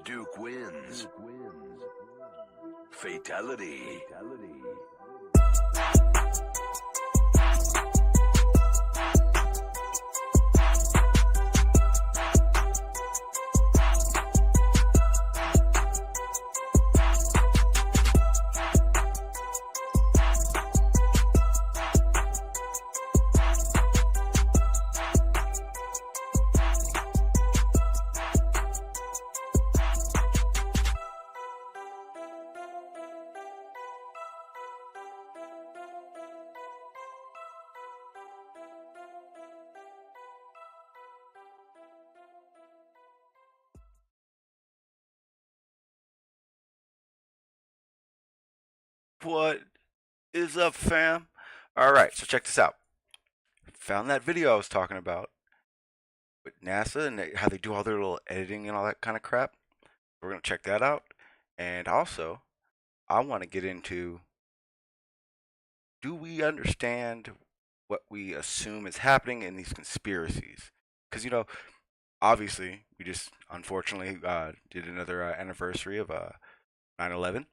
Duke wins. Fatality. What is up, fam? Alright, so check this out. Found that video I was talking about with NASA and how they do all their little editing and all that kind of crap. We're going to check that out. And also, I want to get into, do we understand what we assume is happening in these conspiracies? Because, obviously, we just unfortunately did another anniversary of 9/11.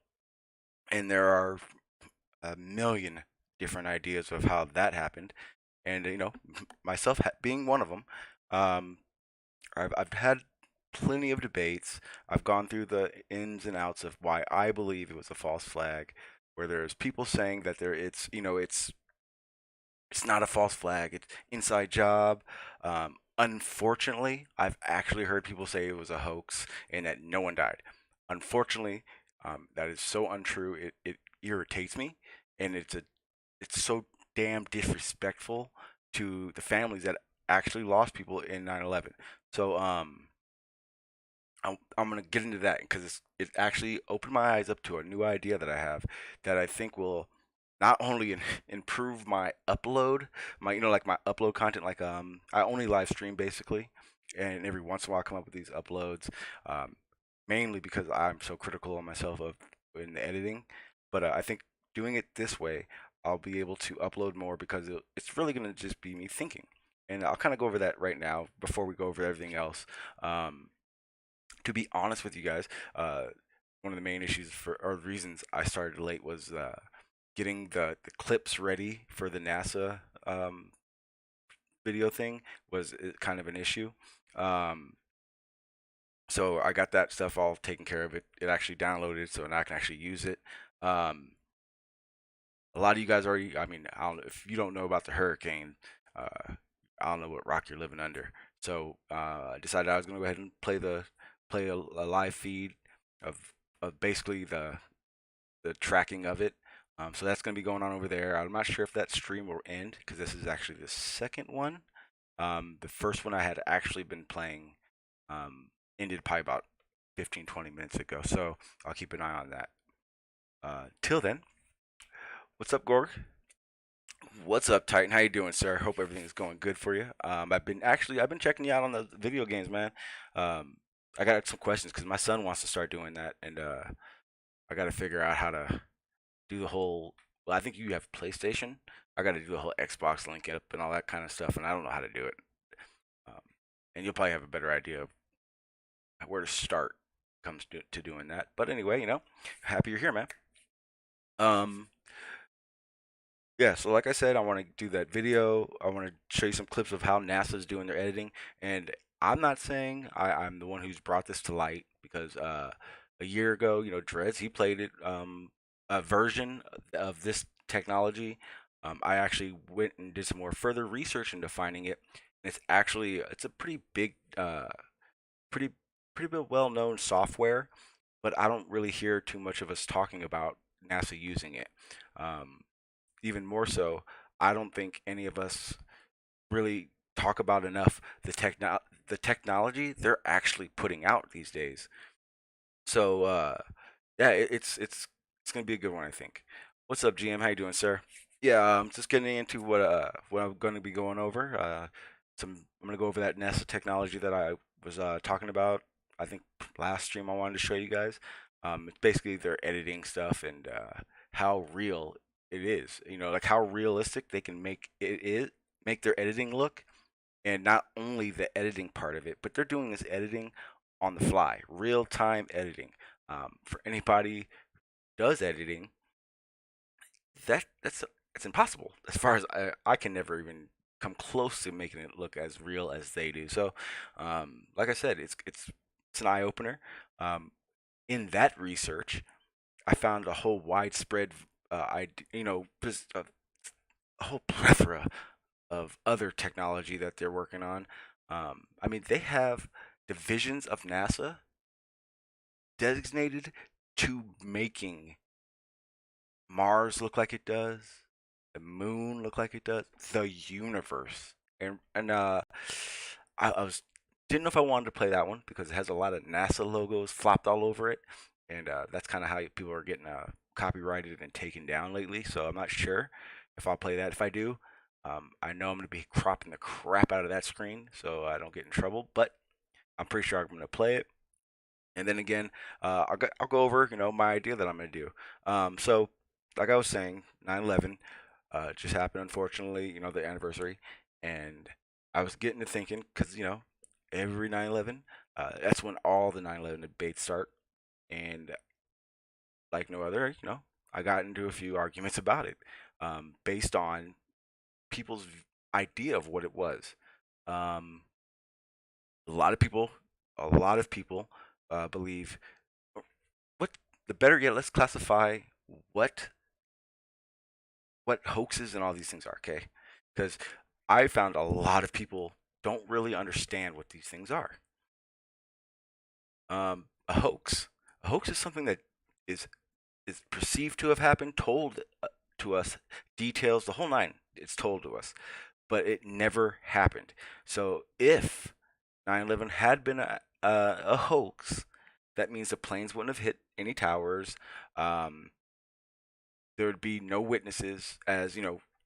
And there are a million different ideas of how that happened. And myself being one of them, um, I've had plenty of debates. I've gone through the ins and outs of why I believe it was a false flag. Where there's people saying that it's not a false flag. It's inside job. Unfortunately, I've actually heard people say it was a hoax and that no one died. Unfortunately, that is so untrue. It irritates me, and it's so damn disrespectful to the families that actually lost people in 9/11. So I'm gonna get into that because it actually opened my eyes up to a new idea that I have that I think will not only improve my upload, like my upload content. Like I only live stream basically, and every once in a while I come up with these uploads, um, mainly because I'm so critical on myself of in the editing. But I think doing it this way, I'll be able to upload more because it's really gonna just be me thinking. And I'll kind of go over that right now before we go over everything else. Um, to be honest with you guys, one of the main issues for or reasons I started late was getting the clips ready for the NASA video thing was kind of an issue. Um, so I got that stuff all taken care of. It actually downloaded, so now I can actually use it. Um, a lot of you guys already. I mean, I don't, if you don't know about the hurricane, uh, I don't know what rock you're living under. So I decided I was going to go ahead and play a live feed of basically the tracking of it. So that's going to be going on over there. I'm not sure if that stream will end because this is actually the second one. The first one I had actually been playing ended probably about 15, 20 minutes ago. So I'll keep an eye on that. Till then, what's up, Gorg? What's up, Titan? How you doing, sir? Hope everything's going good for you. I've been checking you out on the video games, man. Um, I got some questions because my son wants to start doing that, and I got to figure out how to do the whole. Well, I think you have PlayStation. I got to do the whole Xbox link up and all that kind of stuff, and I don't know how to do it. Um, and you'll probably have a better idea of where to start comes to doing that. But anyway, happy you're here, man. Um, yeah. So like I said, I want to do that video. I want to show you some clips of how NASA's doing their editing, and I'm not saying I'm the one who's brought this to light because a year ago, Dreads he played it a version of this technology. I actually went and did some more further research into finding it. And it's a pretty big, pretty well known software, but I don't really hear too much of us talking about NASA using it. Um, Even more so, I don't think any of us really talk about enough the technology they're actually putting out these days. So yeah, it's gonna be a good one, I think. What's up, GM? How you doing, sir? Yeah, just getting into what I'm going to be going over. I'm going to go over that NASA technology that I was talking about. I think last stream I wanted to show you guys. It's basically their editing stuff and how real it is. Like how realistic they can make their editing look, and not only the editing part of it, but they're doing this editing on the fly, real time editing. For anybody who does editing, that's it's impossible. As far as I can never even come close to making it look as real as they do. So, like I said, it's an eye opener. Um, in that research, I found a whole widespread, just a whole plethora of other technology that they're working on. I mean, they have divisions of NASA designated to making Mars look like it does, the moon look like it does, the universe. And I was didn't know if I wanted to play that one because it has a lot of NASA logos flopped all over it, and that's kind of how people are getting copyrighted and taken down lately. So I'm not sure if I'll play that. If I do, I know I'm going to be cropping the crap out of that screen so I don't get in trouble. But I'm pretty sure I'm going to play it. And then again, I'll go over my idea that I'm going to do. So like I was saying, 9/11 just happened, unfortunately, the anniversary, and I was getting to thinking because every 9/11, that's when all the 9/11 debates start, and like no other, I got into a few arguments about it, based on people's idea of what it was. Um, a lot of people, a lot of people believe what the better yet. Let's classify what what hoaxes and all these things are, okay? Because I found a lot of people don't really understand what these things are. A hoax. A hoax is something that is is perceived to have happened, told to us, details, the whole nine. It's told to us, but it never happened. So if 9/11 had been a hoax, that means the planes wouldn't have hit any towers. Um, there would be no witnesses, as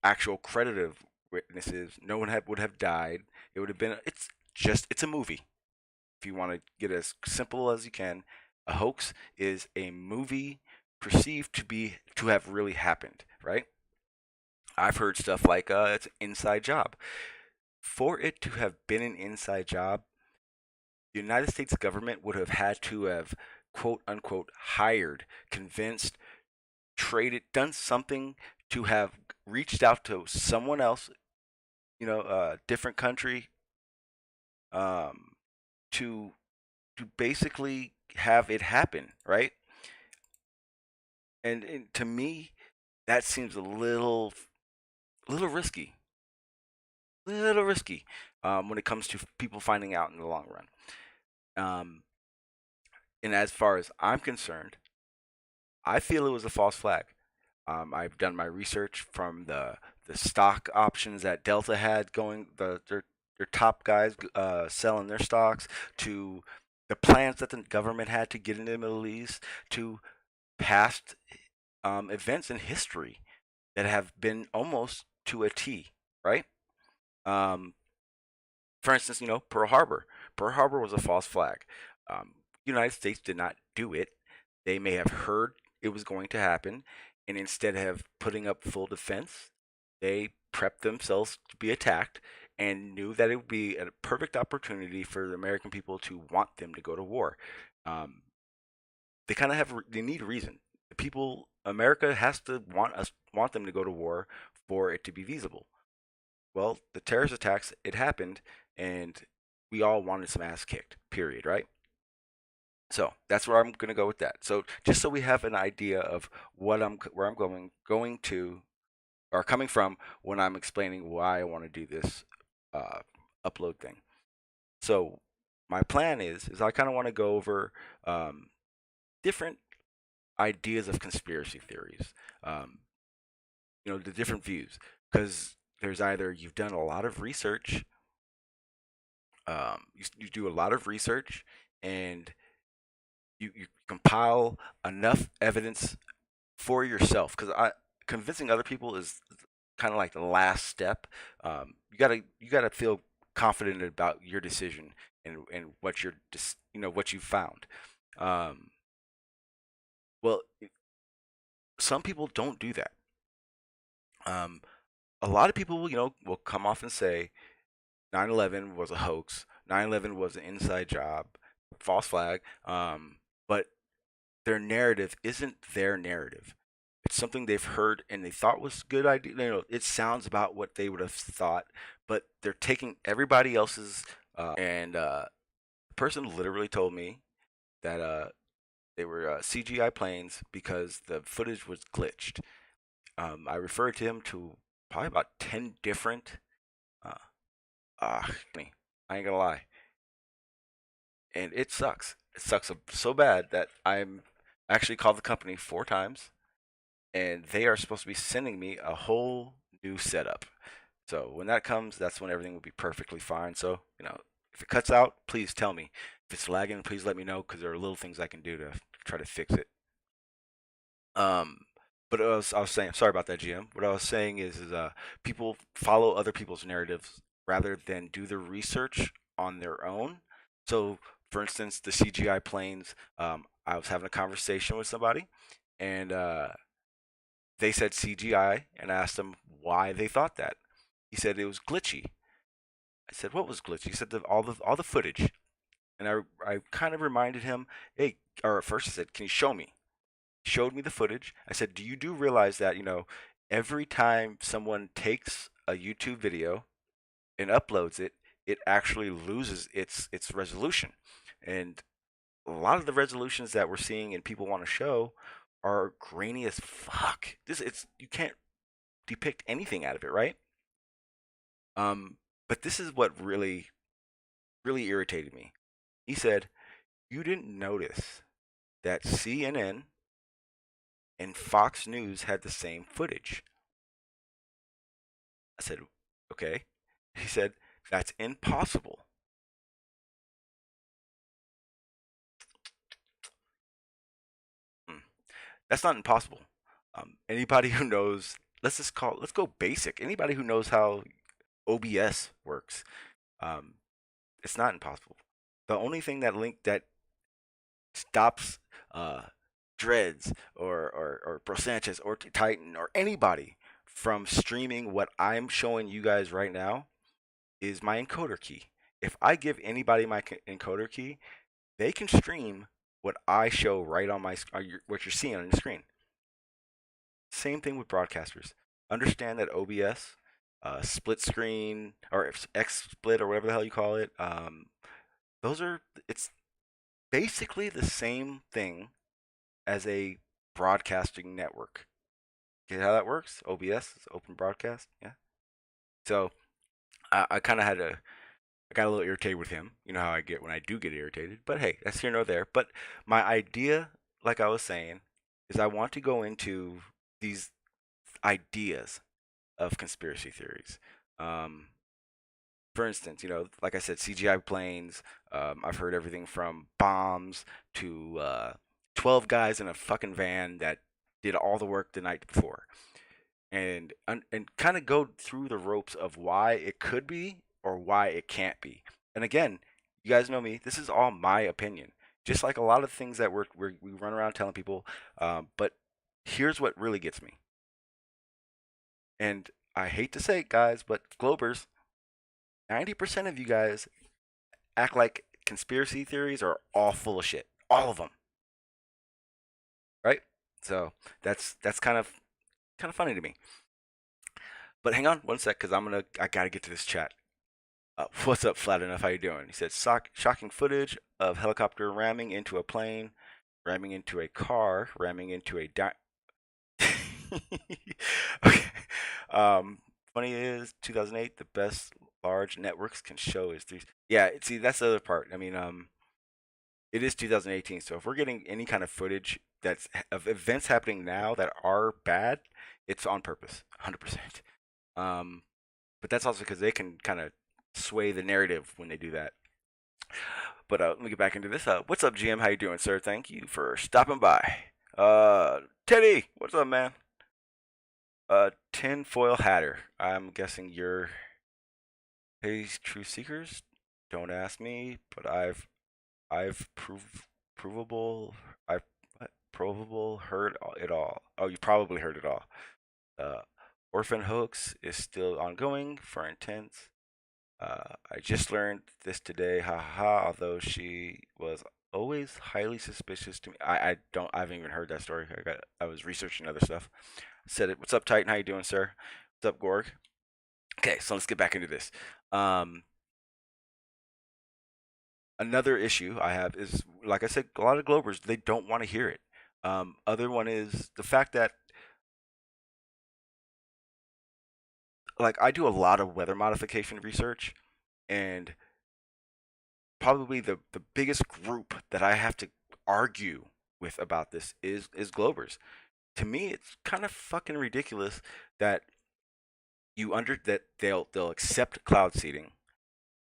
actual creditive witnesses. No one would have died. It would have been. It's a movie. If you want to get as simple as you can, a hoax is a movie perceived to have really happened, right? I've heard stuff like it's an inside job. For it to have been an inside job, the United States government would have had to have quote unquote hired, convinced, traded, done something to have reached out to someone else, different country, um, to basically have it happen, right? And to me, that seems a little risky, little risky, when it comes to people finding out in the long run. Um, and as far as I'm concerned, I feel it was a false flag. I've done my research from the stock options that Delta had going, their top guys selling their stocks, to the plans that the government had to get into the Middle East, to past events in history that have been almost to a T, right? Um, for instance, Pearl Harbor. Pearl Harbor was a false flag. United States did not do it. They may have heard it was going to happen, and instead of putting up full defense, they prepped themselves to be attacked and knew that it would be a perfect opportunity for the American people to want them to go to war. Um, they kind of they need a reason. The people, America has to want them to go to war for it to be feasible. Well, the terrorist attacks, it happened, and we all wanted some ass kicked. Period. Right. So that's where I'm gonna go with that. So just so we have an idea of where I'm going to or coming from when I'm explaining why I want to do this uh, upload thing. So my plan is I kind of want to go over different ideas of conspiracy theories. Um, the different views, because there's either you've done a lot of research, you do a lot of research, and you compile enough evidence for yourself, because I convincing other people is kind of like the last step. You gotta feel confident about your decision and what what you found. Um, well, some people don't do that. Um, a lot of people, will come off and say 9/11 was a hoax. 9/11 was an inside job. false flag. But their narrative isn't their narrative. It's something they've heard and they thought was a good idea. It sounds about what they would have thought, but they're taking everybody else's. And the person literally told me that they were CGI planes because the footage was glitched. I referred to him to probably about 10 different. Uh, uh, I ain't gonna lie, and it sucks. It sucks so bad that I'm actually called the company 4 times, and they are supposed to be sending me a whole new setup. So when that comes, that's when everything will be perfectly fine. So if it cuts out, please tell me. If it's lagging, please let me know because there are little things I can do to try to fix it. Um, but I was saying, sorry about that, GM. What I was saying is people follow other people's narratives rather than do the research on their own. So, for instance, the CGI planes. I was having a conversation with somebody, and they said CGI, and I asked them why they thought that. He said it was glitchy. I said, "What was glitchy?" He said all the footage, and I kind of reminded him, "Hey," or at first he said, "Can you show me?" Showed me the footage. I said, "Do you realize that every time someone takes a YouTube video and uploads it, it actually loses its resolution, and a lot of the resolutions that we're seeing and people want to show are grainy as fuck. It's you can't depict anything out of it, right? Um, but this is what really irritated me. He said, "You didn't notice that CNN and Fox News had the same footage." I said, "Okay." He said, "That's impossible." Hmm. That's not impossible. Anybody who knows, let's go basic. Anybody who knows how OBS works, um, it's not impossible. The only thing that stops uh, Dreads or Bro Sanchez or Titan or anybody from streaming what I'm showing you guys right now is my encoder key. If I give anybody my encoder key, they can stream what I show right on what you're seeing on the screen. Same thing with broadcasters. Understand that OBS, split screen, or X split, or whatever the hell you call it, those are it's basically the same thing as a broadcasting network. Get how that works? OBS is open broadcast. Yeah. So I kind of I got a little irritated with him. You know how I get when I do get irritated. But hey, that's here nor there. But my idea, like I was saying, is I want to go into these ideas of conspiracy theories. Um, for instance, like I said, CGI planes. I've heard everything from bombs to 12 guys in a fucking van that did all the work the night before. And kind of go through the ropes of why it could be or why it can't be. And again, you guys know me. This is all my opinion. Just like a lot of things that we run around telling people. But here's what really gets me. And I hate to say it, guys, but Globers, 90% of you guys act like conspiracy theories are all full of shit. All of them, right? So that's kind of funny to me. But hang on one sec, cause I gotta get to this chat. What's up, Flat Enough? How you doing? He said, shocking footage of helicopter ramming into a plane, ramming into a car, ramming into a okay. Um, Funny is 2008. The best large networks can show is three. Yeah, see, that's the other part. I mean, it is 2018, so if we're getting any kind of footage that's of events happening now that are bad, it's on purpose, 100%. Um, but that's also because they can kind of sway the narrative when they do that. But let me get back into this. What's up, GM? How you doing, sir? Thank you for stopping by. Teddy, what's up, man? Tinfoil Hatter. I'm guessing you're Hey True Seekers. Don't ask me, but I've provable I've provable heard it all. Oh, you probably heard it all. Uh, Orphan Hoax is still ongoing for intents. I just learned this today, ha ha ha, although she was always highly suspicious to me. I haven't even heard that story. I was researching other stuff. Said it. What's up, Titan? How you doing, sir? What's up, Gorg? Okay, so let's get back into this. Um, Another issue I have is, like I said, a lot of Globers, they don't want to hear it. Other one is the fact that, like, I do a lot of weather modification research, and probably the biggest group that I have to argue with about this is Globers. To me, it's kind of fucking ridiculous that that they'll accept cloud seeding.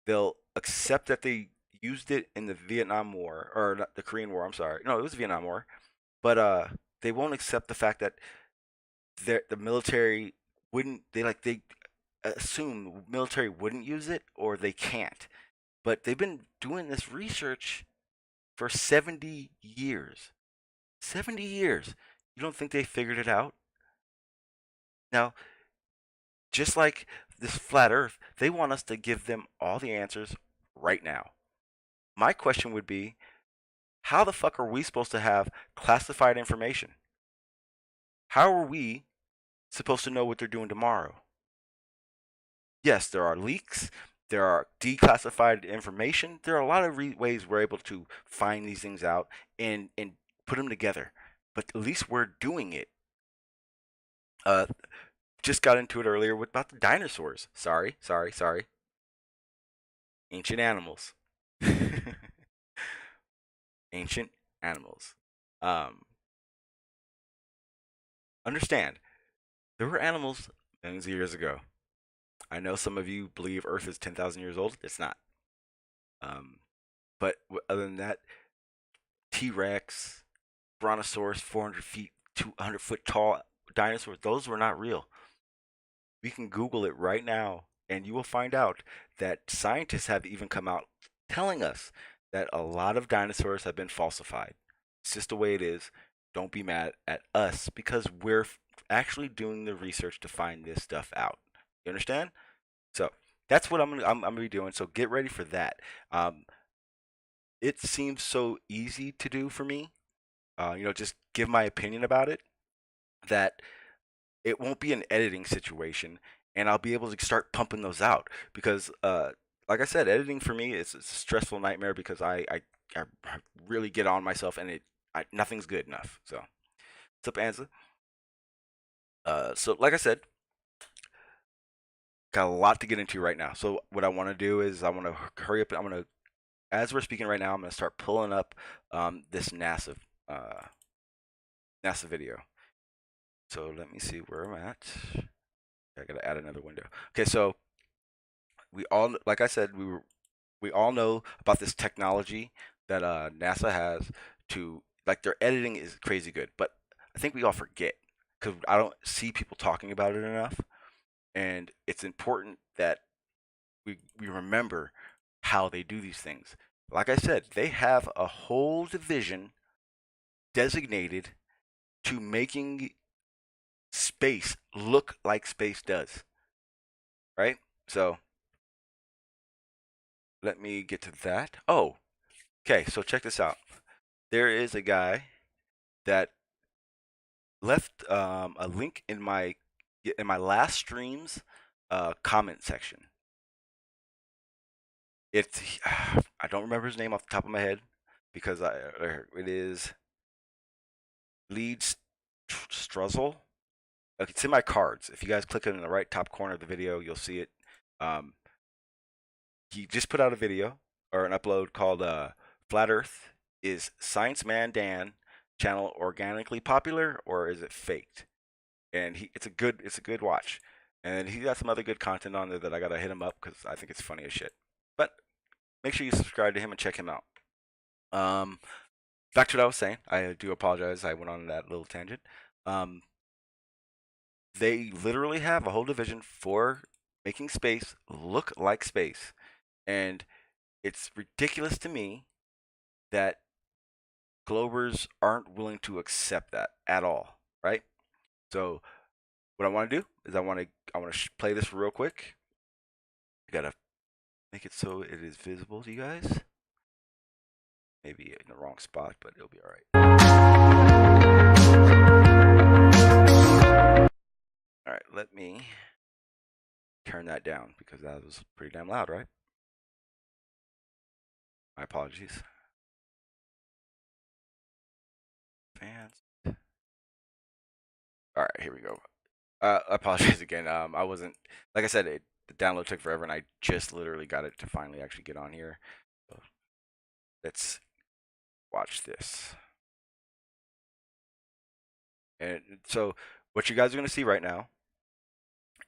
They'll accept that they used it in the Vietnam War, or not, the Korean War. I'm sorry, no, it was the Vietnam War. But they won't accept the fact that the military wouldn't. They assume military wouldn't use it or they can't. But they've been doing this research for 70 years. 70 years. You don't think they figured it out? Now, just like this flat Earth, they want us to give them all the answers right now. My question would be, how the fuck are we supposed to have classified information? How are we supposed to know what they're doing tomorrow? Yes, there are leaks, there are declassified information. There are a lot of ways we're able to find these things out and put them together. But at least we're doing it. Uh, just got into it earlier with about the dinosaurs. Sorry. Ancient animals. Ancient animals. Um, Understand, there were animals millions of years ago. I know some of you believe Earth is 10,000 years old. It's not. Um, but other than that, T Rex, Brontosaurus, 400 feet, 200-foot tall dinosaurs, those were not real. We can Google it right now, and you will find out that scientists have even come out telling us that a lot of dinosaurs have been falsified. It's just the way it is. Don't be mad at us because we're actually doing the research to find this stuff out. You understand? So that's what I'm gonna be doing. So get ready for that. Um, it seems so easy to do for me. Just give my opinion about it. That it won't be an editing situation, and I'll be able to start pumping those out because, like I said, editing for me is a stressful nightmare because I really get on myself and nothing's good enough. So, what's up, Anza? So like I said, got a lot to get into right now. So what I want to do is I want to hurry up. As we're speaking right now, I'm gonna start pulling up this uh, NASA video. So let me see where I'm at. I gotta add another window. Okay, so we all, like I said, we all know about this technology that NASA has to, like, their editing is crazy good, but I think we all forget because I don't see people talking about it enough, and it's important that we remember how they do these things. Like I said, they have a whole division designated to making space look like space does, right? So let me get to that. Oh, okay, so check this out. There is a guy that left a link in my last stream's comment section. It's I don't remember his name off the top of my head because it is Leeds Struzzle. Okay, it's in my cards. If you guys click it in the right top corner of the video, you'll see it. Um, he just put out a video or an upload called "Flat Earth Is Science Man Dan Channel Organically Popular or Is It Faked?" And it's a good watch. And he got some other good content on there that I gotta hit him up because I think it's funny as shit. But make sure you subscribe to him and check him out. Um, Back to what I was saying. I do apologize. I went on that little tangent. Um, they literally have a whole division for making space look like space, and it's ridiculous to me that Globers aren't willing to accept that at all, right? So what I want to do is I want to play this real quick. I gotta make it so it is visible to you guys. Maybe in the wrong spot, but it'll be all right. All right, let me turn that down because that was pretty damn loud, right? My apologies. Fans. All right, here we go. I apologize again. I wasn't, like I said, the download took forever, and I just literally got it to finally actually get on here. So let's watch this. And so, what you guys are going to see right now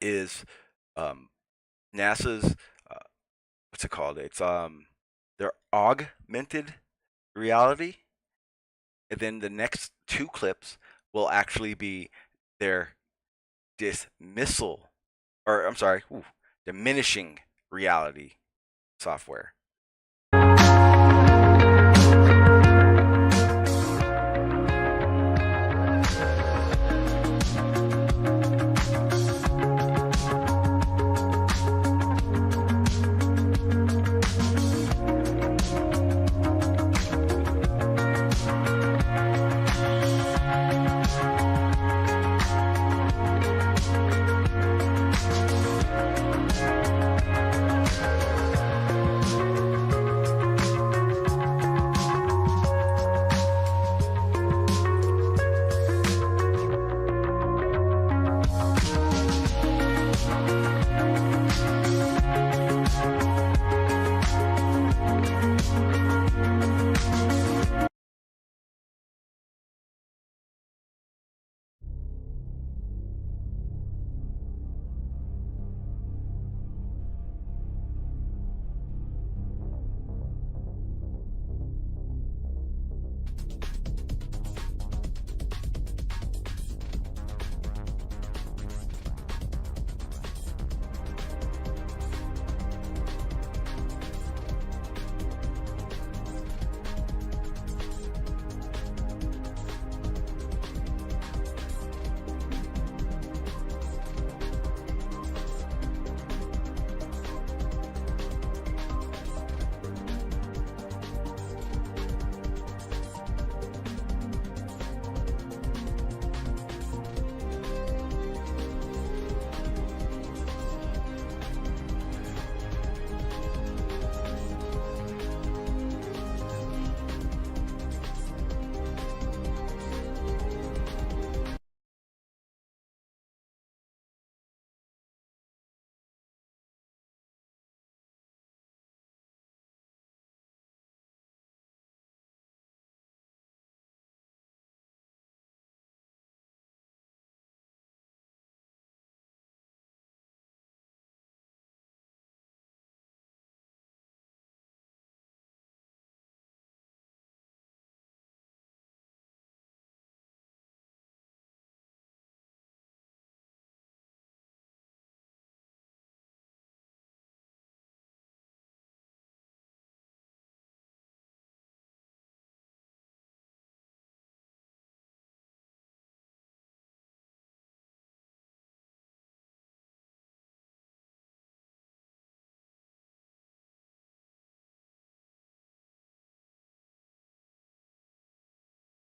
is um, NASA's what's it called? It's their augmented reality, and then the next two clips will actually be their dismissal, or I'm sorry, diminishing reality software.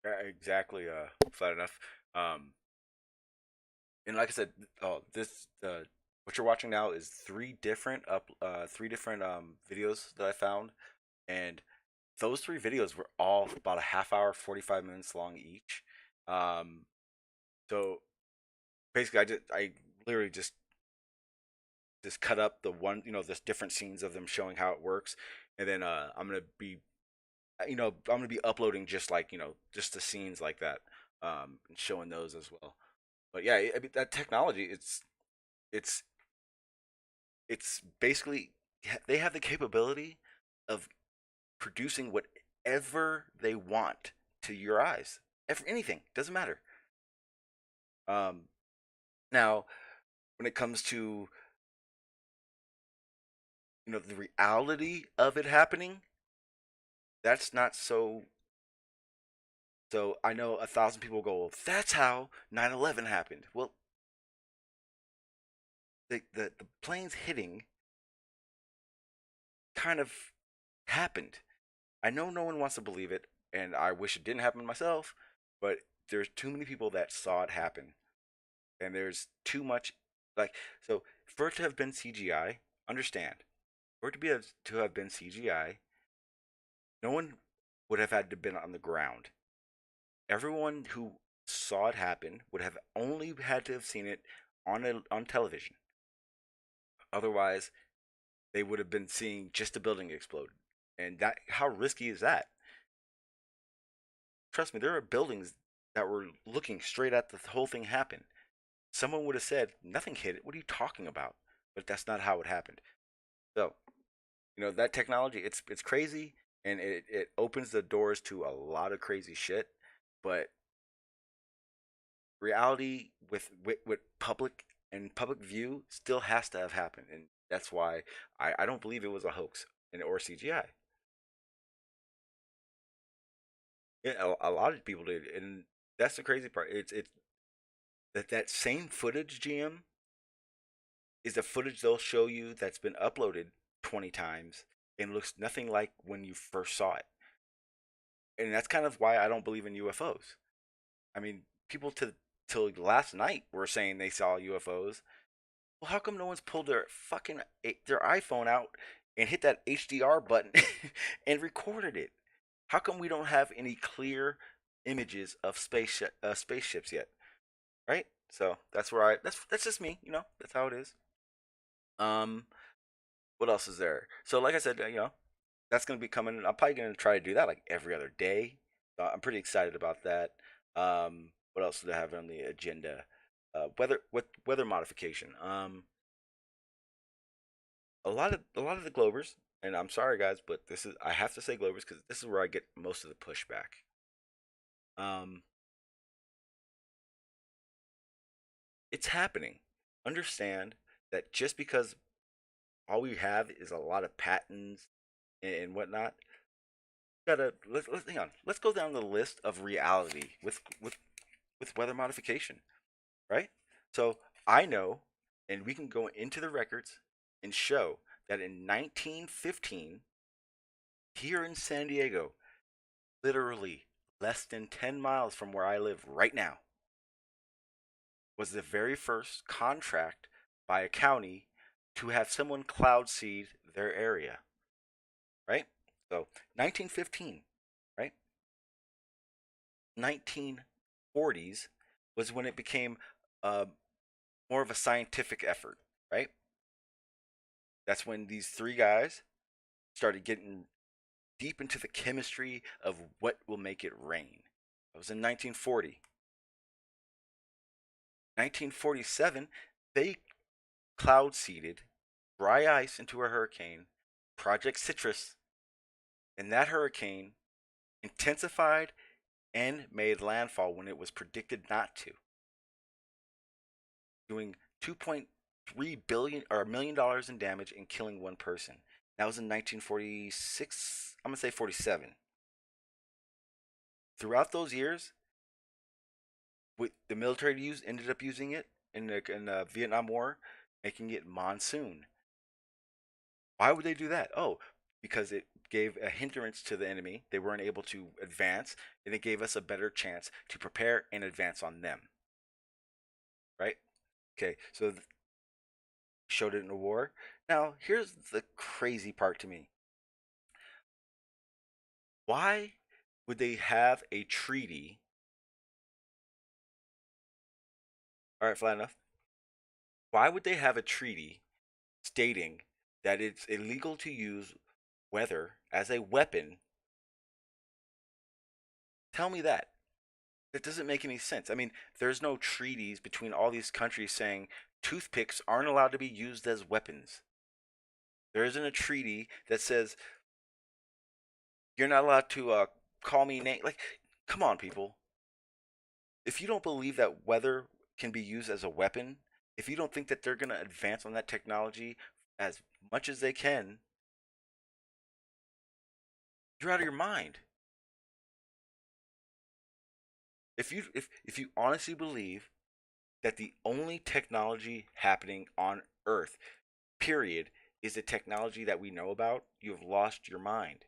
Yeah, exactly. Flat enough. Um, and like I said, this what you're watching now is three different videos that I found, and those three videos were all about a half hour, 45 minutes long each. Um, so basically, I literally just cut up the one, this different scenes of them showing how it works, and then I'm gonna be, I'm gonna be uploading just like just the scenes like that, and showing those as well. But yeah, I mean that technology, it's it's basically they have the capability of producing whatever they want to your eyes. Anything doesn't matter. Um, Now, when it comes to the reality of it happening, that's not so. So I know 1,000 people go, well, that's how 9/11 happened. Well, the planes hitting kind of happened. I know no one wants to believe it, and I wish it didn't happen myself, but there's too many people that saw it happen, and there's too much. Like, so for it to have been CGI, understand, for it to have been CGI, no one would have had to been on the ground. Everyone who saw it happen would have only had to have seen it on television. Otherwise, they would have been seeing just a building explode. And that, how risky is that? Trust me, there are buildings that were looking straight at the whole thing happen. Someone would have said, "Nothing hit it. What are you talking about?" But that's not how it happened. So, that technology, it's crazy, and it opens the doors to a lot of crazy shit. But reality with public view still has to have happened, and that's why I don't believe it was a hoax or CGI. Yeah, a lot of people did, and that's the crazy part. It's that same footage, GM, is the footage they'll show you that's been uploaded 20 times and looks nothing like when you first saw it. And that's kind of why I don't believe in UFOs. I mean, people till last night were saying they saw UFOs. Well, how come no one's pulled their iPhone out and hit that HDR button and recorded it? How come we don't have any clear images of spaceships yet? Right? So that's just me. That's how it is. Um, what else is there? So like I said, that's gonna be coming. I'm probably gonna try to do that like every other day. So I'm pretty excited about that. What else do I have on the agenda? Weather modification. A lot of the Glovers, and I'm sorry guys, but I have to say Glovers because this is where I get most of the pushback. Um, it's happening. Understand that just because all we have is a lot of patents and whatnot, let's hang on. Let's go down the list of reality with weather modification, right? So I know, and we can go into the records and show that in 1915, here in San Diego, literally less than 10 miles from where I live right now, was the very first contract by a county to have someone cloud seed their area, right? So 1915, right? 1940s was when it became uh, more of a scientific effort, right? That's when these three guys started getting deep into the chemistry of what will make it rain. That was in 1940. 1947, they cloud seeded dry ice into a hurricane, Project Citrus, and that hurricane intensified and made landfall when it was predicted not to, doing 2.3 billion or $1 million in damage and killing one person. That was in 1946. I'm gonna say 47. Throughout those years, the military ended up using it in the Vietnam War, making it monsoon. Why would they do that? Oh, because it gave a hindrance to the enemy. They weren't able to advance, and it gave us a better chance to prepare and advance on them. Right? Okay, so showed it in the war. Now, here's the crazy part to me. Why would they have a treaty? All right, flat enough. Why would they have a treaty stating that it's illegal to use weather as a weapon? Tell me that. It doesn't make any sense. I mean, there's no treaties between all these countries saying toothpicks aren't allowed to be used as weapons. There isn't a treaty that says you're not allowed to call me name. Like, come on, people. If you don't believe that weather can be used as a weapon, if you don't think that they're going to advance on that technology as much as they can, you're out of your mind. If you honestly believe that the only technology happening on Earth, period, is the technology that we know about, you have lost your mind.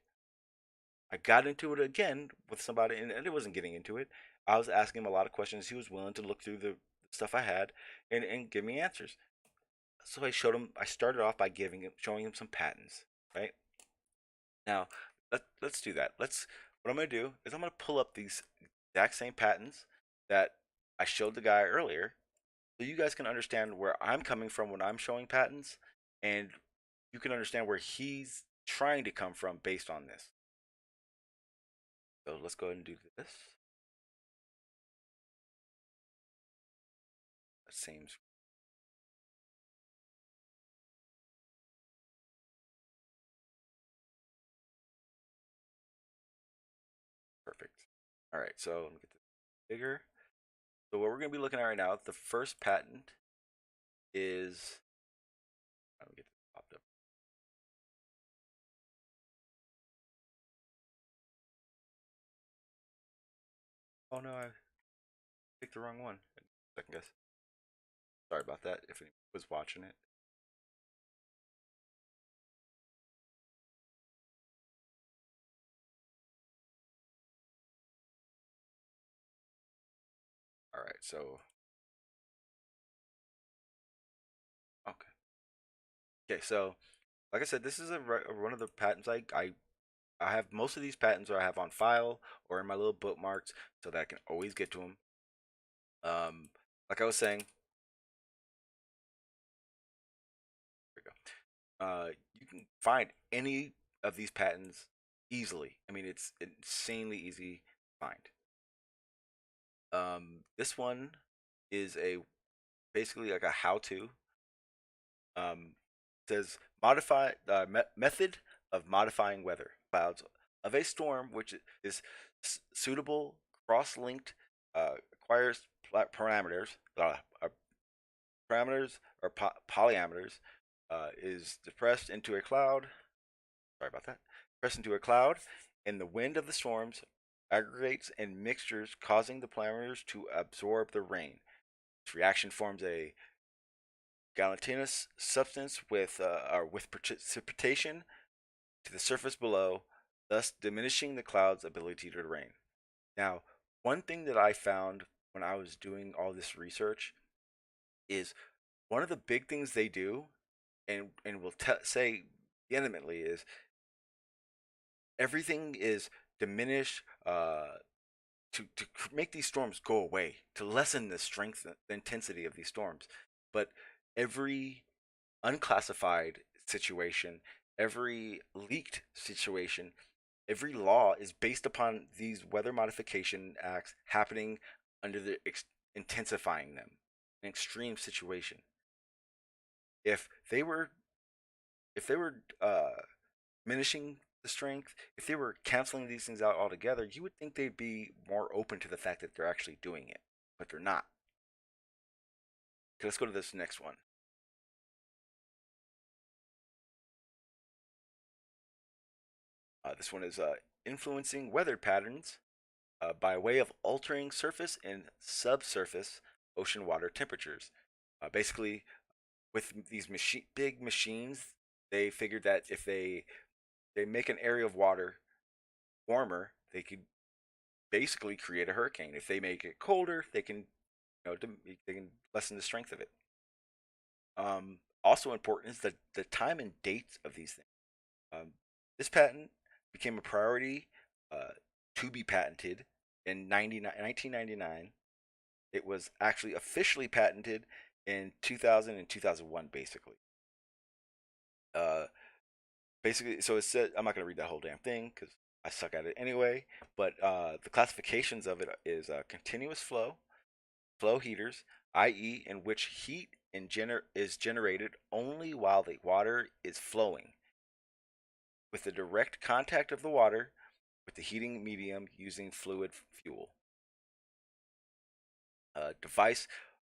I got into it again with somebody, and it wasn't getting into it. I was asking him a lot of questions. He was willing to look through the stuff I had and give me answers. So I showed him. I started off by showing him some patents. Right now, let's do that. What I'm gonna do is I'm gonna pull up these exact same patents that I showed the guy earlier, so you guys can understand where I'm coming from when I'm showing patents, and you can understand where he's trying to come from based on this. So let's go ahead and do this. That seems perfect. All right, so let me get this bigger. So what we're going to be looking at right now, the first patent is. Let me get this popped up. Oh no, I picked the wrong one. Second guess. Sorry about that. If anyone was watching it. All right, so okay, okay. So like I said, this is one of the patents I have most of these patents, or I have on file or in my little bookmarks, so that I can always get to them. Um, like I was saying, here we go. You can find any of these patents easily. I mean, it's insanely easy to find. This one is a basically like a how-to. Says modify method of modifying weather clouds of a storm which is suitable cross-linked acquires parameters parameters or polymeters is depressed into a cloud. Sorry about that. Pressed into a cloud, and the wind of the storms aggregates and mixtures, causing the parameters to absorb the rain. This reaction forms a gelatinous substance with precipitation to the surface below, thus diminishing the cloud's ability to rain. Now, one thing that I found when I was doing all this research is one of the big things they do, and will say vehemently, is everything is diminished to make these storms go away, to lessen the strength, the intensity of these storms. But every unclassified situation, every leaked situation, every law is based upon these weather modification acts happening under intensifying them, an extreme situation. If they were diminishing the strength, if they were canceling these things out altogether, you would think they'd be more open to the fact that they're actually doing it, but they're not. Okay, let's go to this next one. This one is influencing weather patterns by way of altering surface and subsurface ocean water temperatures. Basically, with these big machines, they figured that if they make an area of water warmer, they could basically create a hurricane. If they make it colder, they can they can lessen the strength of it. Also important is the time and dates of these things. Um, this patent became a priority uh, to be patented in 1999. It was actually officially patented in 2000 and 2001, basically. Uh, Basically, so it said, I'm not going to read that whole damn thing because I suck at it anyway, but the classifications of it is continuous flow heaters, i.e., in which heat is generated only while the water is flowing, with the direct contact of the water with the heating medium using fluid fuel. Device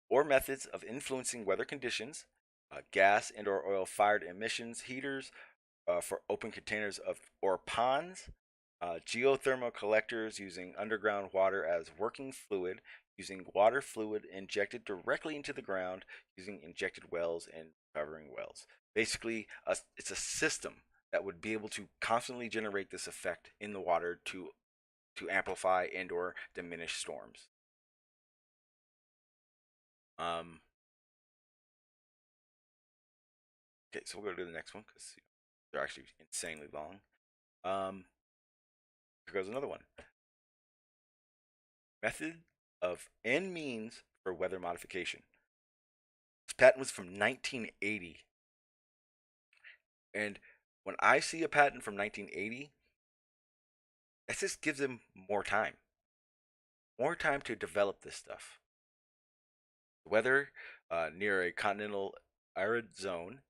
or methods of influencing weather conditions, gas and/or oil-fired emissions heaters for open containers of or ponds, Geothermal collectors using underground water as working fluid, using water fluid injected directly into the ground, using injected wells and recovering wells. Basically, it's a system that would be able to constantly generate this effect in the water to amplify and or diminish storms. Um, okay, so we'll go to the next one because they're actually insanely long. Um, Here goes another one. Method of and means for weather modification. This patent was from 1980. And when I see a patent from 1980, that just gives them more time to develop this stuff. The weather near a continental arid zone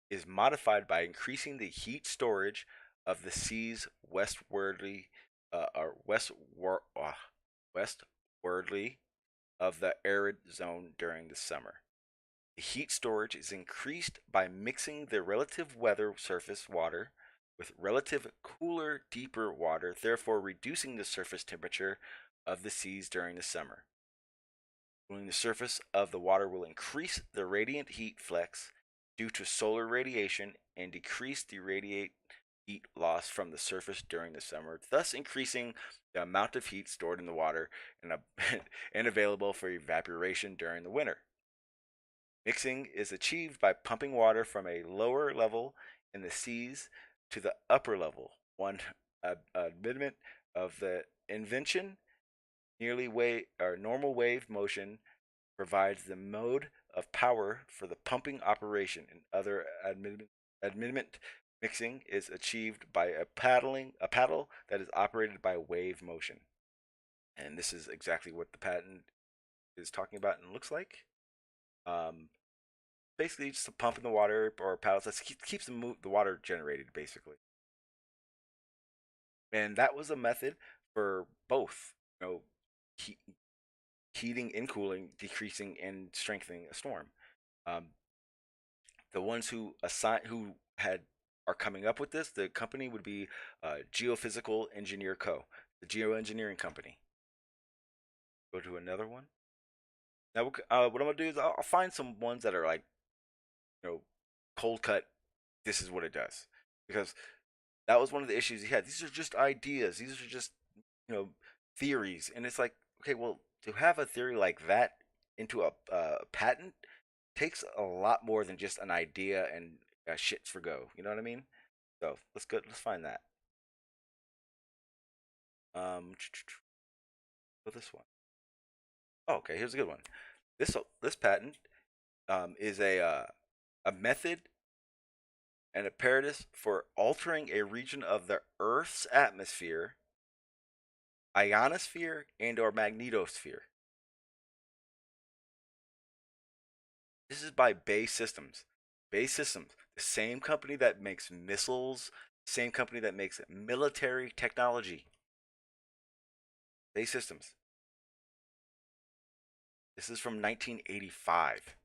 is modified by increasing the heat storage of the seas or westwardly of the arid zone during the summer. The heat storage is increased by mixing the relative weather surface water with relative cooler, deeper water, therefore reducing the surface temperature of the seas during the summer. Cooling the surface of the water will increase the radiant heat flux due to solar radiation and decrease the radiate heat loss from the surface during the summer, thus increasing the amount of heat stored in the water and, and available for evaporation during the winter. Mixing is achieved by pumping water from a lower level in the seas to the upper level. One admittment of the invention, nearly or normal wave motion provides the mode of power for the pumping operation. And other admittment mixing is achieved by a paddle that is operated by wave motion. And this is exactly what the patent is talking about and looks like. Um, Basically just a pump in the water or paddles that keeps the water generated basically. And that was a method for both, heat, heating and cooling, decreasing and strengthening a storm. Um, the ones who had are coming up with this, the company would be Geophysical Engineer Co., the geoengineering company. Go to another one. Now, what I'm gonna do is I'll find some ones that are like, cold cut. This is what it does, because that was one of the issues he had. These are just ideas. These are just you know theories, and it's like, okay, well, to have a theory like that into a patent takes a lot more than just an idea and shits for go. You know what I mean? So let's go. Let's find that. Um, this one. Oh, okay, here's a good one. This patent is a method and apparatus for altering a region of the Earth's atmosphere, ionosphere, and or magnetosphere. This is by Bay Systems. Bay Systems, the same company that makes missiles, same company that makes military technology. Bay Systems. This is from 1985.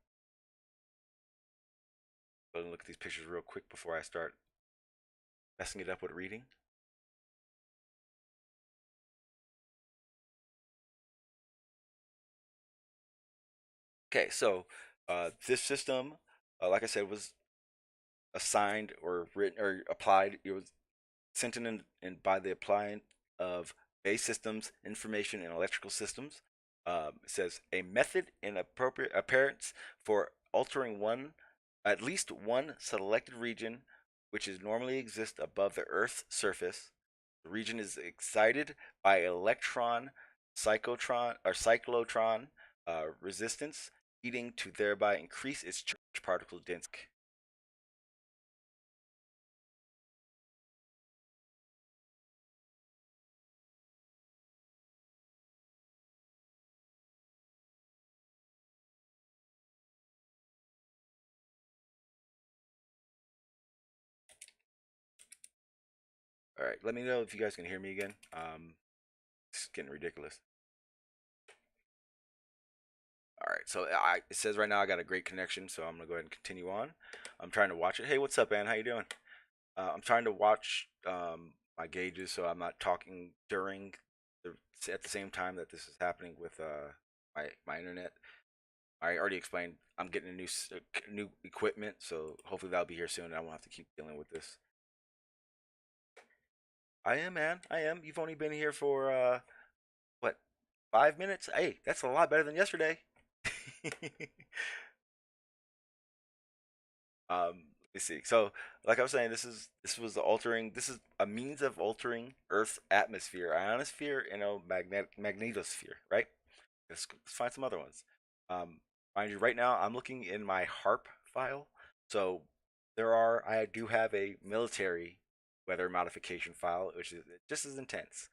Go and look at these pictures real quick before I start messing it up with reading. Okay, so this system, like I said, was assigned or written or applied. It was sent in by the appliance of Bay Systems Information and Electrical Systems. It says a method and appropriate appearance for altering at least one selected region which is normally exists above the Earth's surface. The region is excited by electron cyclotron resistance, heating to thereby increase its charge particle density. All right, let me know if you guys can hear me again. It's getting ridiculous. All right, so it says right now I got a great connection, so I'm gonna go ahead and continue on. I'm trying to watch it. Hey, what's up, Ann? How you doing? I'm trying to watch my gauges so I'm not talking during the at the same time that this is happening with my internet. I already explained I'm getting a new equipment, so hopefully that'll be here soon and I won't have to keep dealing with this. I am, man. I am. You've only been here for what, 5 minutes? Hey, that's a lot better than yesterday. Let me see. So, like I was saying, this is a means of altering Earth's atmosphere, ionosphere, and a magnetosphere, right? Let's find some other ones. Um, Mind you, right now I'm looking in my HARP file. So I do have a military weather modification file, which is just as intense.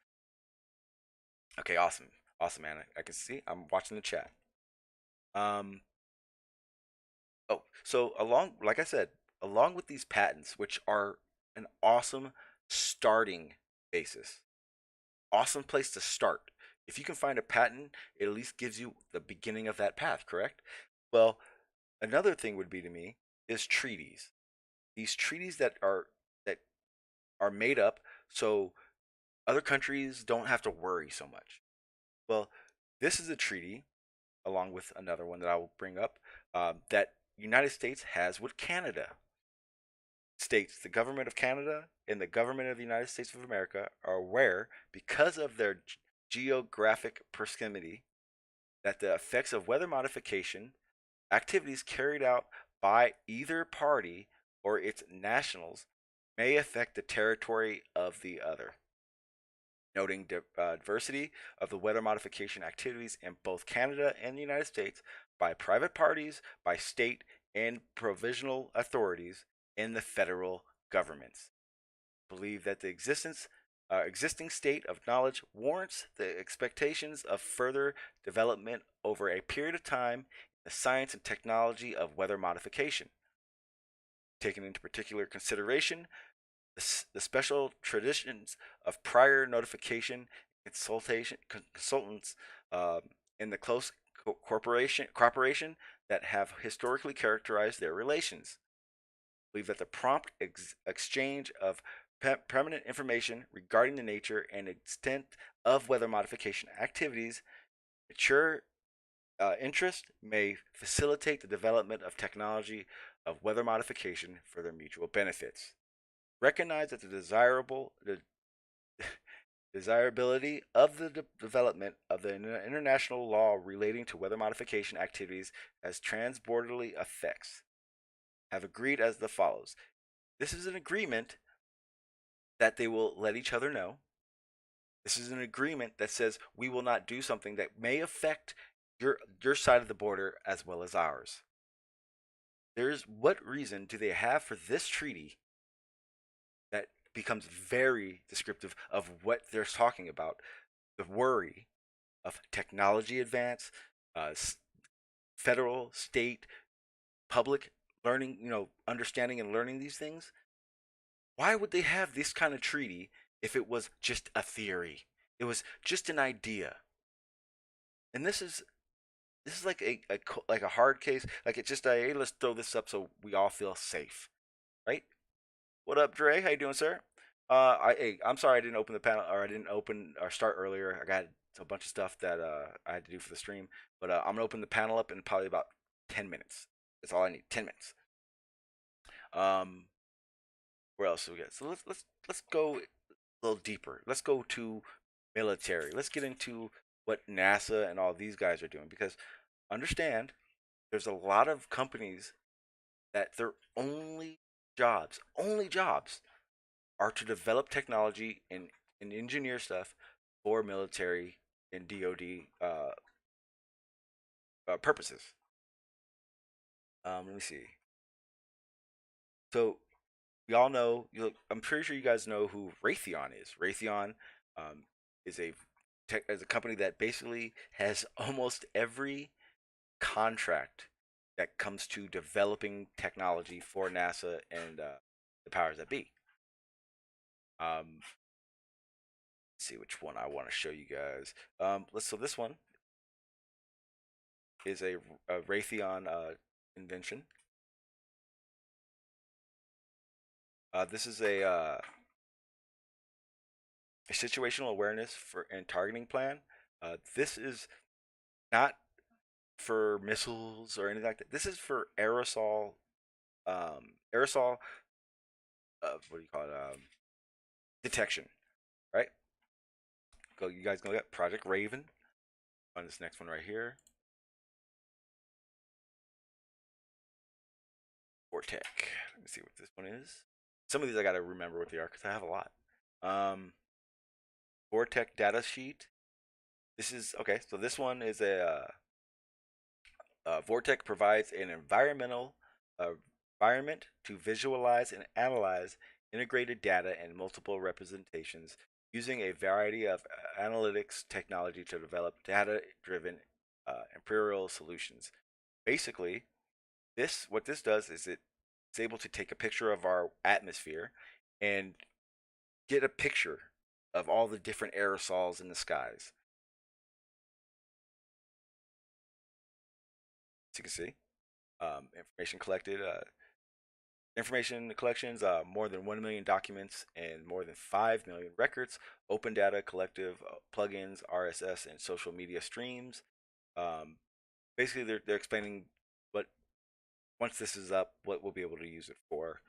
Okay, awesome, awesome, man. I can see. I'm watching the chat. Um, Oh, so like I said, along with these patents, which are an awesome starting basis, awesome place to start. If you can find a patent, it at least gives you the beginning of that path, correct? Well, another thing would be to me is treaties. These treaties that are made up so other countries don't have to worry so much. Well, this is a treaty, along with another one that I will bring up, that United States has with Canada. States the government of Canada and the government of the United States of America are aware, because of their geographic proximity, that the effects of weather modification activities carried out by either party or its nationals may affect the territory of the other, noting diversity of the weather modification activities in both Canada and the United States by private parties, by state and provincial authorities, in the federal governments. Believe that the existing state of knowledge warrants the expectations of further development over a period of time in the science and technology of weather modification. Taking into particular consideration the special traditions of prior notification, consultants, in the close cooperation that have historically characterized their relations. Believe that the prompt exchange of permanent information regarding the nature and extent of weather modification activities, mature interest may facilitate the development of technology of weather modification for their mutual benefits. Recognize that the desirability of the development of the international law relating to weather modification activities as transborderly effects. Have agreed as the follows. This is an agreement that they will let each other know. This is an agreement that says we will not do something that may affect your side of the border as well as ours. There's what reason do they have for this treaty that becomes very descriptive of what they're talking about? The worry of technology advance, uh, federal, state, public learning, understanding and learning these things. Why would they have this kind of treaty if it was just a theory? It was just an idea. And this is like like a hard case. Like it's just a, hey, let's throw this up so we all feel safe, right? What up, Dre? How you doing, sir? I'm sorry I didn't open the panel, or I didn't open or start earlier. I got a bunch of stuff that I had to do for the stream, but I'm gonna open the panel up in probably about 10 minutes. That's all I need. 10 minutes. Um, where else do we get? So let's go a little deeper. Let's go to military. Let's get into what NASA and all these guys are doing, because understand there's a lot of companies that their only jobs are to develop technology and engineer stuff for military and DoD purposes. Let me see. So we all know. I'm pretty sure you guys know who Raytheon is. Raytheon um, is is a company that basically has almost every contract that comes to developing technology for NASA and the powers that be. Let's see which one I want to show you guys. So this one is a Raytheon invention. This is a situational awareness for and targeting plan. This is not for missiles or anything like that. This is for aerosol. What do you call it? Detection, right? Go, you guys go get Project Raven on this next one right here. Vortec. Let me see what this one is. Some of these I gotta remember what they are because I have a lot. Um, Vortec data sheet. This is okay. So this one is Vortec provides an uh, environment to visualize and analyze integrated data and multiple representations using a variety of analytics technology to develop data-driven imperial solutions. Basically, this what this does is it's able to take a picture of our atmosphere and get a picture of all the different aerosols in the skies. As you can see, information collected. Information collections, more than 1 million documents and more than 5 million records, open data, collective plugins, RSS, and social media streams. Um, Basically, they're explaining what, once this is up, what we'll be able to use it for.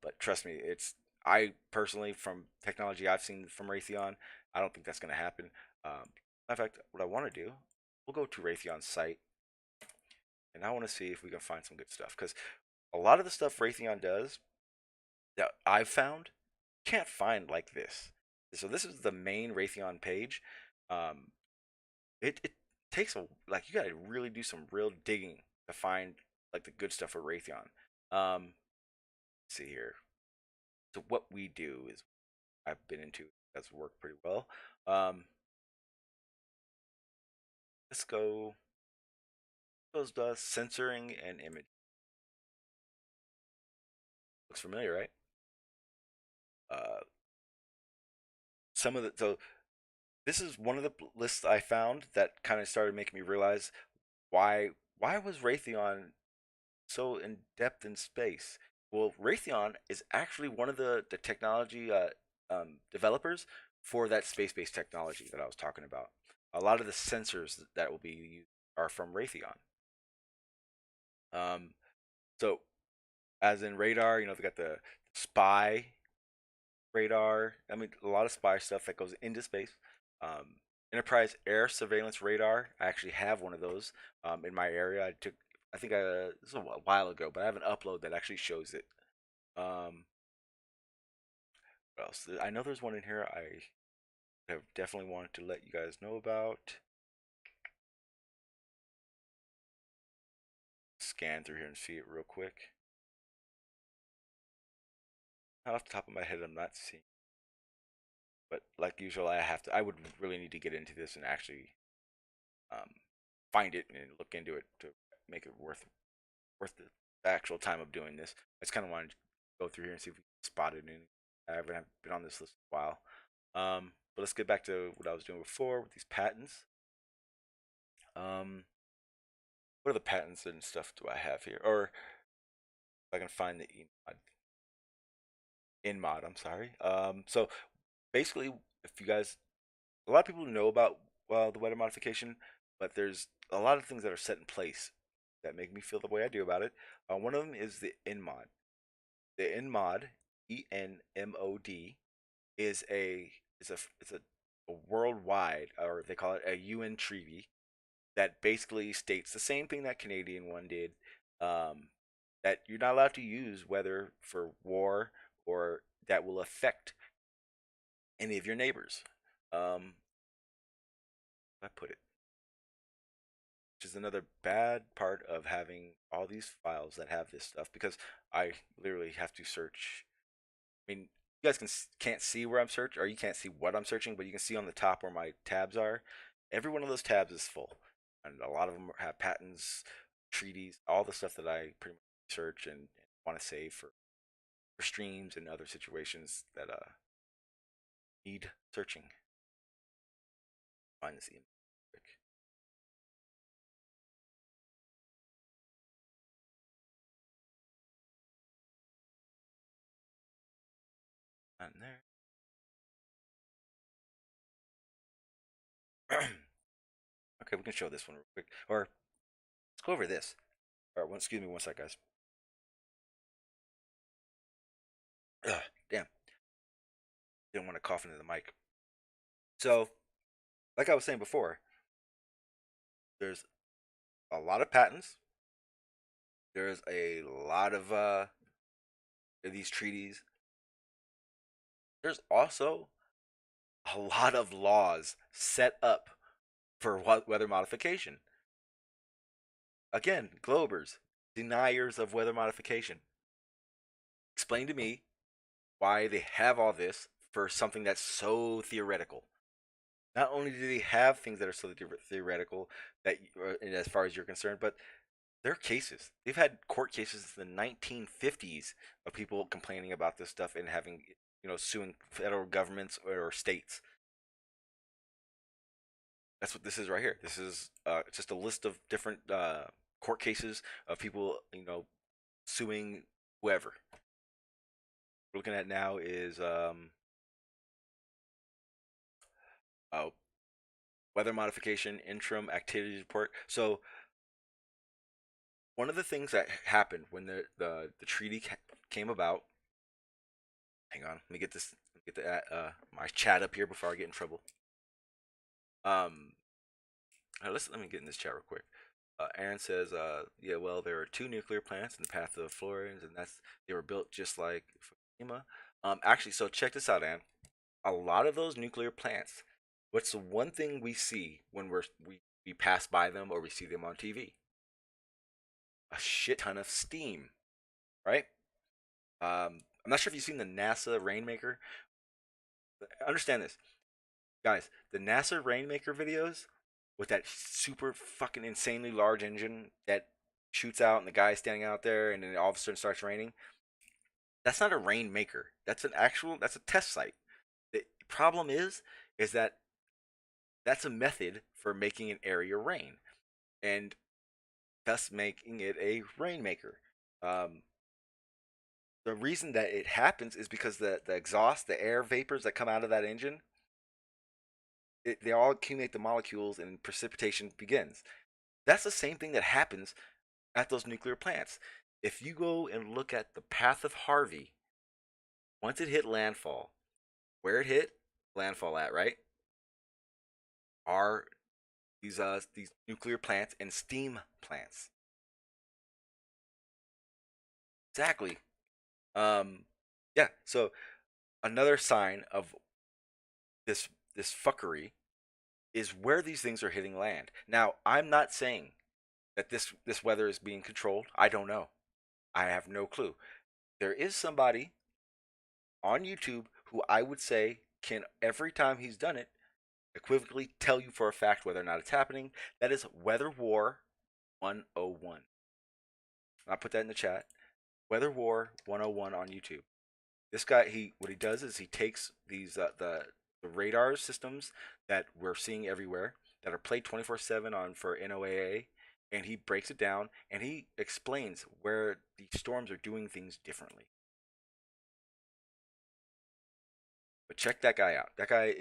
But trust me, I personally, from technology I've seen from Raytheon, I don't think that's going to happen. In fact, what I want to do, we'll go to Raytheon's site and I want to see if we can find some good stuff because a lot of the stuff Raytheon does that I've found can't find like this. So this is the main Raytheon page. Um, it takes a like you gotta really do some real digging to find like the good stuff for Raytheon. Let's see here. So what we do is I've been into that's worked pretty well. Um, let's go. Those does censoring and image. Looks familiar, right? Uh, some of the so this is one of the lists I found that kind of started making me realize why was Raytheon so in depth in space? Well, Raytheon is actually one of the technology developers for that space-based technology that I was talking about. A lot of the sensors that will be used are from Raytheon. Um, so, as in radar, they got the spy radar. I mean, a lot of spy stuff that goes into space. Um, Enterprise air surveillance radar. I actually have one of those in my area. I think this was a while ago, but I have an upload that actually shows it. What else? I know there's one in here I have definitely wanted to let you guys know about. Scan through here and see it real quick. Not off the top of my head, I'm not seeing. But like usual, I would really need to get into this and actually um, find it and look into it to make it worth the actual time of doing this. I just kind of wanted to go through here and see if we spotted any. I haven't been on this list in a while. But let's get back to what I was doing before with these patents. Um, what other patents and stuff do I have here? Or if I can find the InMod, I'm sorry. So basically, if you guys, a lot of people know about the weather modification, but there's a lot of things that are set in place that make me feel the way I do about it. One of them is the InMod. The InMod, ENMOD, is a worldwide, or they call it a UN treaty that basically states the same thing that Canadian one did. Um, that you're not allowed to use weather for war or that will affect any of your neighbors. I put it, which is another bad part of having all these files that have this stuff because I literally have to search. I mean, you guys can't see where I'm searching, or you can't see what I'm searching, but you can see on the top where my tabs are. Every one of those tabs is full, and a lot of them have patents, treaties, all the stuff that I pretty much search and want to save for streams and other situations that need searching. Find this email quick. Not in there. Okay, we can show this one real quick. Or let's go over this. All right, excuse me one sec, guys. Ugh, damn, didn't want to cough into the mic. So, like I was saying before, there's a lot of patents. There's a lot of these treaties. There's also a lot of laws set up for weather modification. Again, Globers, deniers of weather modification. Explain to me why they have all this for something that's so theoretical. Not only do they have things that are so theoretical that, as far as you're concerned, but there are cases. They've had court cases in the 1950s of people complaining about this stuff and having, suing federal governments or states. That's what this is right here. This is just a list of different court cases of people, suing whoever. What we're looking at now is uh, weather modification interim activity report. So one of the things that happened when the treaty came about. Hang on, let me get this. Get the my chat up here before I get in trouble. Um, let me get in this chat real quick. Aaron says, yeah, well, there are two nuclear plants in the path of Florians, and they were built just like Fukushima. Actually, so check this out, Aaron. A lot of those nuclear plants. What's the one thing we see when we pass by them or we see them on TV? A shit ton of steam, right? I'm not sure if you've seen the NASA Rainmaker. Understand this, guys. The NASA Rainmaker videos with that super fucking insanely large engine that shoots out and the guy's standing out there and then all of a sudden starts raining. That's not a rainmaker. That's a test site. The problem is that that's a method for making an area rain and thus making it a rainmaker. Um, the reason that it happens is because the exhaust, the air vapors that come out of that engine, they all accumulate the molecules and precipitation begins. That's the same thing that happens at those nuclear plants. If you go and look at the path of Harvey, once it hit landfall, where it hit landfall at, right, are these nuclear plants and steam plants. Exactly. Um, yeah. So another sign of this fuckery is where these things are hitting land. Now, I'm not saying that this weather is being controlled. I don't know. I have no clue. There is somebody on YouTube who I would say can, every time he's done it, equivocally tell you for a fact whether or not it's happening. That is Weather War 101. I'll put that in the chat. Weather War 101 on YouTube. This guy, what he does is he takes these the radar systems that we're seeing everywhere that are played 24/7 on for NOAA, and he breaks it down and he explains where the storms are doing things differently. But check that guy out. That guy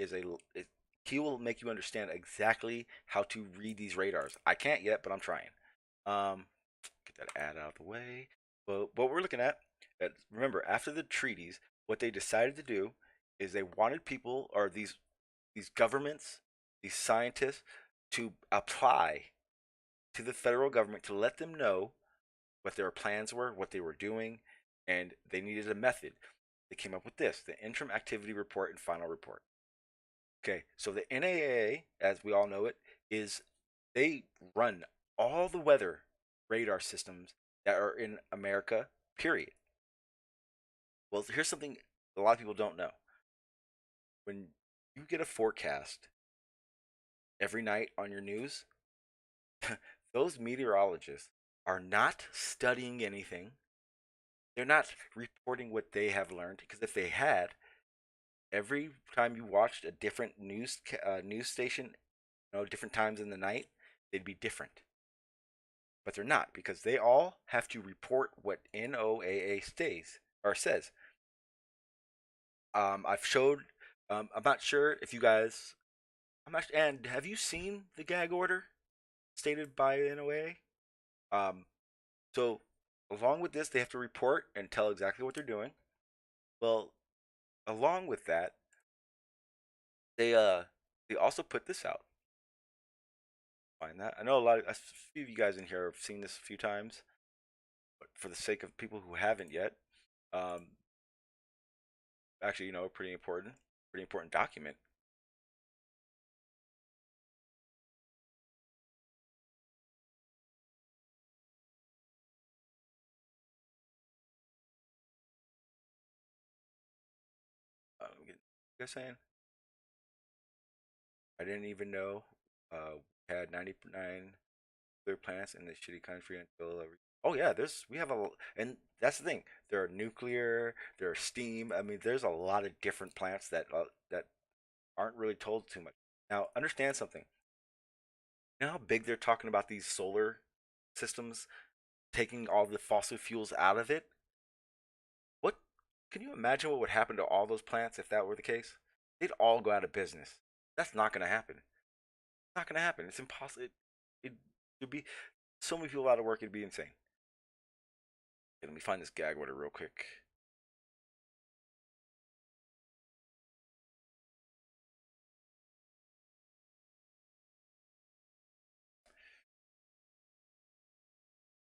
he will make you understand exactly how to read these radars. I can't yet, but I'm trying. Get that ad out of the way. But what we're looking at, remember, after the treaties, what they decided to do is they wanted people, or these governments, these scientists, to apply to the federal government to let them know what their plans were, what they were doing, and they needed a method. They came up with this: the Interim Activity Report and Final Report. Okay, so the NAAA, as we all know it, is they run all the weather radar systems that are in America, period. Well, here's something a lot of people don't know. When you get a forecast every night on your news, those meteorologists are not studying anything. They're not reporting what they have learned, because if they had, every time you watched a different news station, different times in the night, they'd be different. But they're not, because they all have to report what NOAA stays or says. I've showed. I'm not sure if you guys I'm actually, and have you seen the gag order stated by NOA? Um, so along with this, they have to report and tell exactly what they're doing. Well, along with that, they also put this out. Find that. I know a few of you guys in here have seen this a few times, but for the sake of people who haven't yet, um, actually, a pretty important document. You guys saying? I didn't even know we had 99 nuclear plants in this shitty country until. Oh yeah, we have and that's the thing. There are nuclear, there are steam. I mean, there's a lot of different plants that aren't really told too much. Now, understand something. You know how big they're talking about these solar systems taking all the fossil fuels out of it? What can you imagine what would happen to all those plants if that were the case? They'd all go out of business. That's not going to happen. It's not going to happen. It's impossible. It would be so many people out of work. It'd be insane. Okay, let me find this gag order real quick.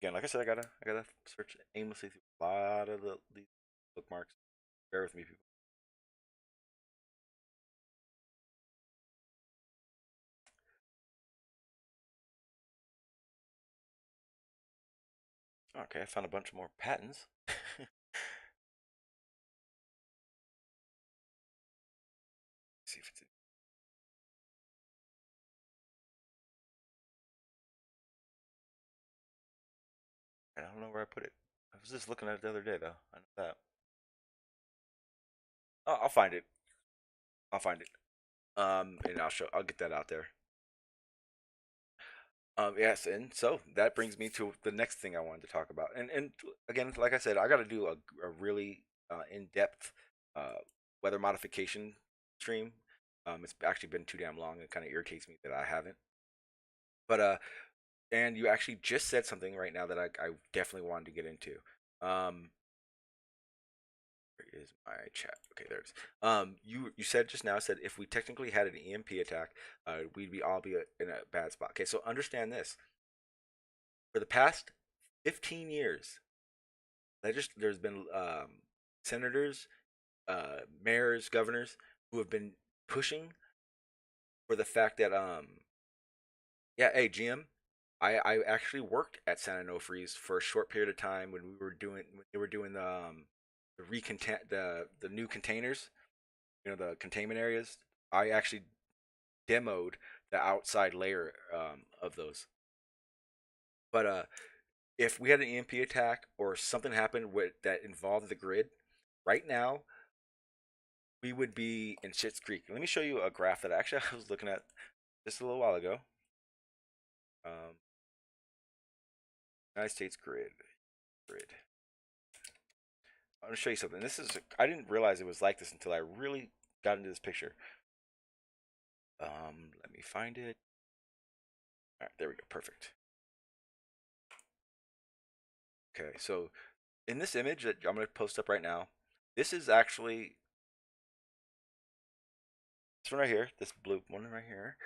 Again, like I said, I gotta search aimlessly through a lot of these bookmarks. Bear with me, people. Okay, I found a bunch more patents. See if it's. I don't know where I put it. I was just looking at it the other day, though. I know that. Oh, I'll find it. I'll find it. And I'll get that out there. Yes, and so that brings me to the next thing I wanted to talk about. And again, like I said, I got to do a really in depth uh, weather modification stream. It's actually been too damn long. It kind of irritates me that I haven't. But and you actually just said something right now that I definitely wanted to get into. Um, where is my chat? Okay, there it is. You said just now said if we technically had an EMP attack, we'd be all be in a bad spot. Okay, so understand this. For the past 15 years, there's been senators, mayors, governors who have been pushing for the fact that yeah, hey GM, I actually worked at San Onofre's for a short period of time when they were doing the the new containers, the containment areas. I actually demoed the outside layer of those. But if we had an EMP attack or something happened that involved the grid, right now we would be in Schitt's Creek. Let me show you a graph that actually I was looking at just a little while ago. Um, United States grid. I'm gonna show you something. I didn't realize it was like this until I really got into this picture. Let me find it. All right, there we go. Perfect. Okay, so in this image that I'm gonna post up right now, this is actually this one right here, this blue one right here.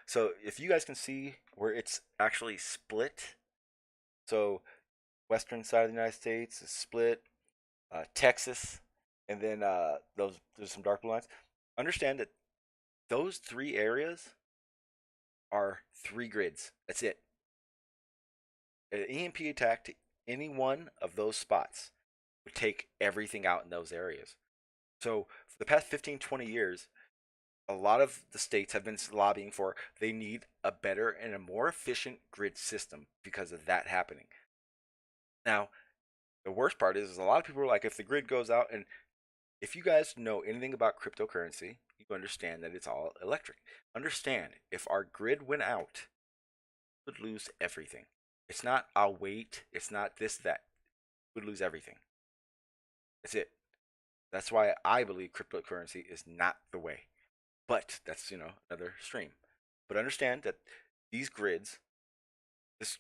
So if you guys can see where it's actually split, so western side of the United States is split, Texas, and then there's some dark blue lines. Understand that those three areas are three grids. That's it. An EMP attack to any one of those spots would take everything out in those areas. So for the past 15, 20 years, a lot of the states have been lobbying for they need a better and a more efficient grid system because of that happening. Now, the worst part is a lot of people are like, if the grid goes out, and if you guys know anything about cryptocurrency, you understand that it's all electric. Understand, if our grid went out, we would lose everything. It's not I'll wait, it's not this, that. We would lose everything. That's it. That's why I believe cryptocurrency is not the way. But that's, another stream. But understand that these grids, this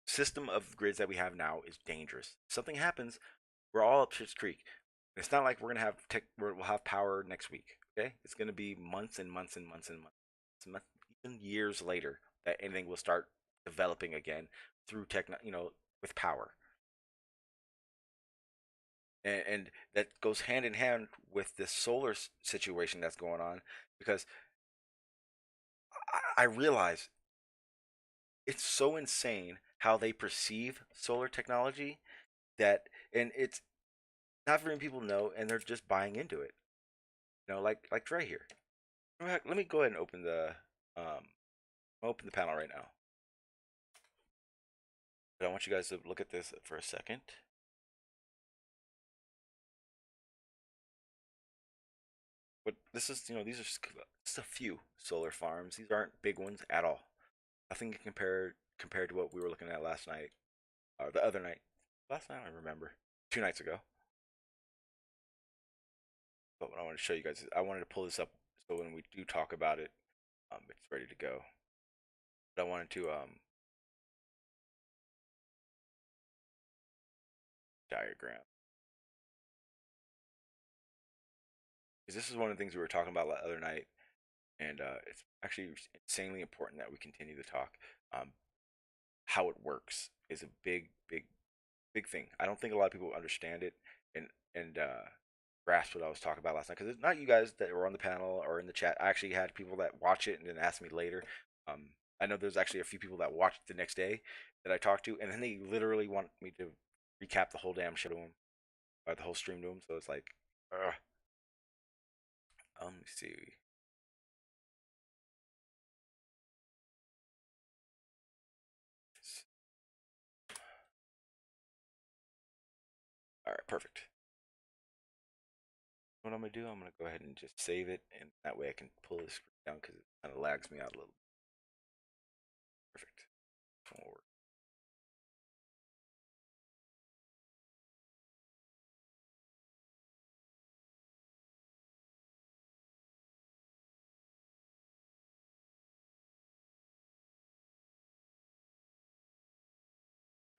system of grids that we have now is dangerous. If something happens, we're all up Shit's Creek. It's not like we're gonna have we'll have power next week. Okay, it's gonna be months and months and months and months, even years later that anything will start developing again through with power. And that goes hand in hand with this solar situation that's going on, because I realize it's so insane how they perceive solar technology, that and it's not very many people know, and they're just buying into it. Like right here. Let me go ahead and um open the panel right now. But I want you guys to look at this for a second. But this is, these are just a few solar farms. These aren't big ones at all. Nothing compared to what we were looking at last night, or the other night. Last night, I don't remember. 2 nights ago. But what I want to show you guys is I wanted to pull this up so when we do talk about it, it's ready to go. But I wanted to diagram, because this is one of the things we were talking about the other night, and it's actually insanely important that we continue to talk. Um, how it works is a big thing. I don't think a lot of people understand it and grasp what I was talking about last night, because it's not you guys that were on the panel or in the chat. I actually had people that watch it and then ask me later. Um, I know there's actually a few people that watched the next day that I talked to, and then they literally want me to recap the whole damn show to them, or the whole stream to them. So it's like, ugh. Let me see. All right, perfect. What I'm gonna do, I'm gonna go ahead and just save it, and that way I can pull this screen down because it kind of lags me out a little. Perfect. Forward.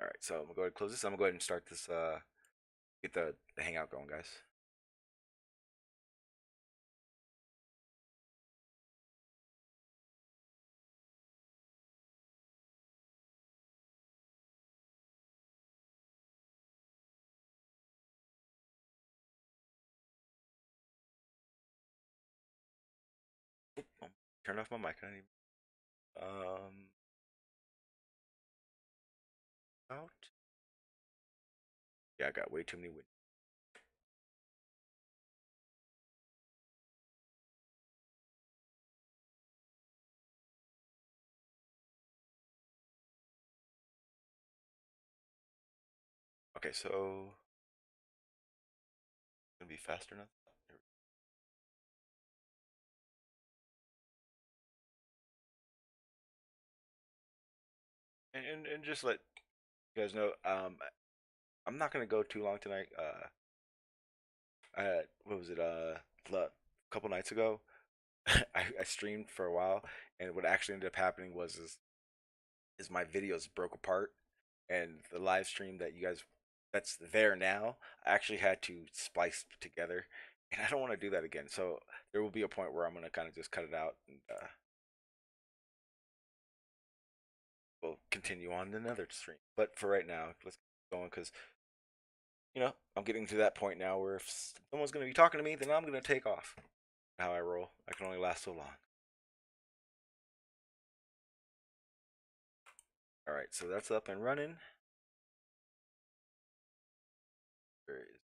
All right, so I'm gonna go ahead and close this. I'm gonna go ahead and start this. Get the hangout going, guys. Oop, turn off my mic. I didn't even, out. Yeah, I got way too many windows. Okay, so it's gonna be faster now. And just let you guys know, I'm not gonna go too long tonight. What was it? A couple nights ago, I streamed for a while, and what actually ended up happening is my videos broke apart, and the live stream that you guys that's there now, I actually had to splice together, and I don't want to do that again. So there will be a point where I'm gonna kind of just cut it out, and we'll continue on another stream. But for right now, let's keep going, because I'm getting to that point now where if someone's gonna be talking to me, then I'm gonna take off. How I roll. I can only last so long. All right, so that's up and running. Where is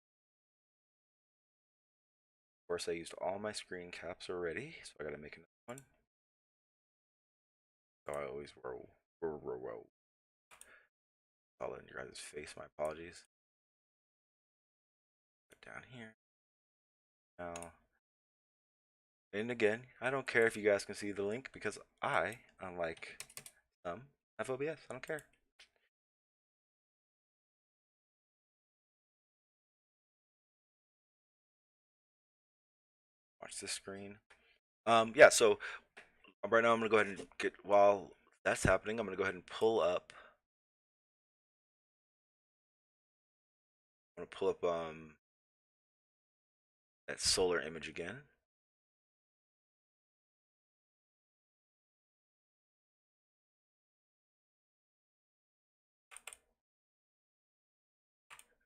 Of course, I used all my screen caps already, so I gotta make another one. So I always roll. All in your guys' face. My apologies. Put down here. Now, and again, I don't care if you guys can see the link, because I, unlike some, have OBS. I don't care. Watch this screen. Yeah. So right now I'm gonna go ahead and get while that's happening. I'm gonna go ahead and pull up. I'm gonna pull up that solar image again.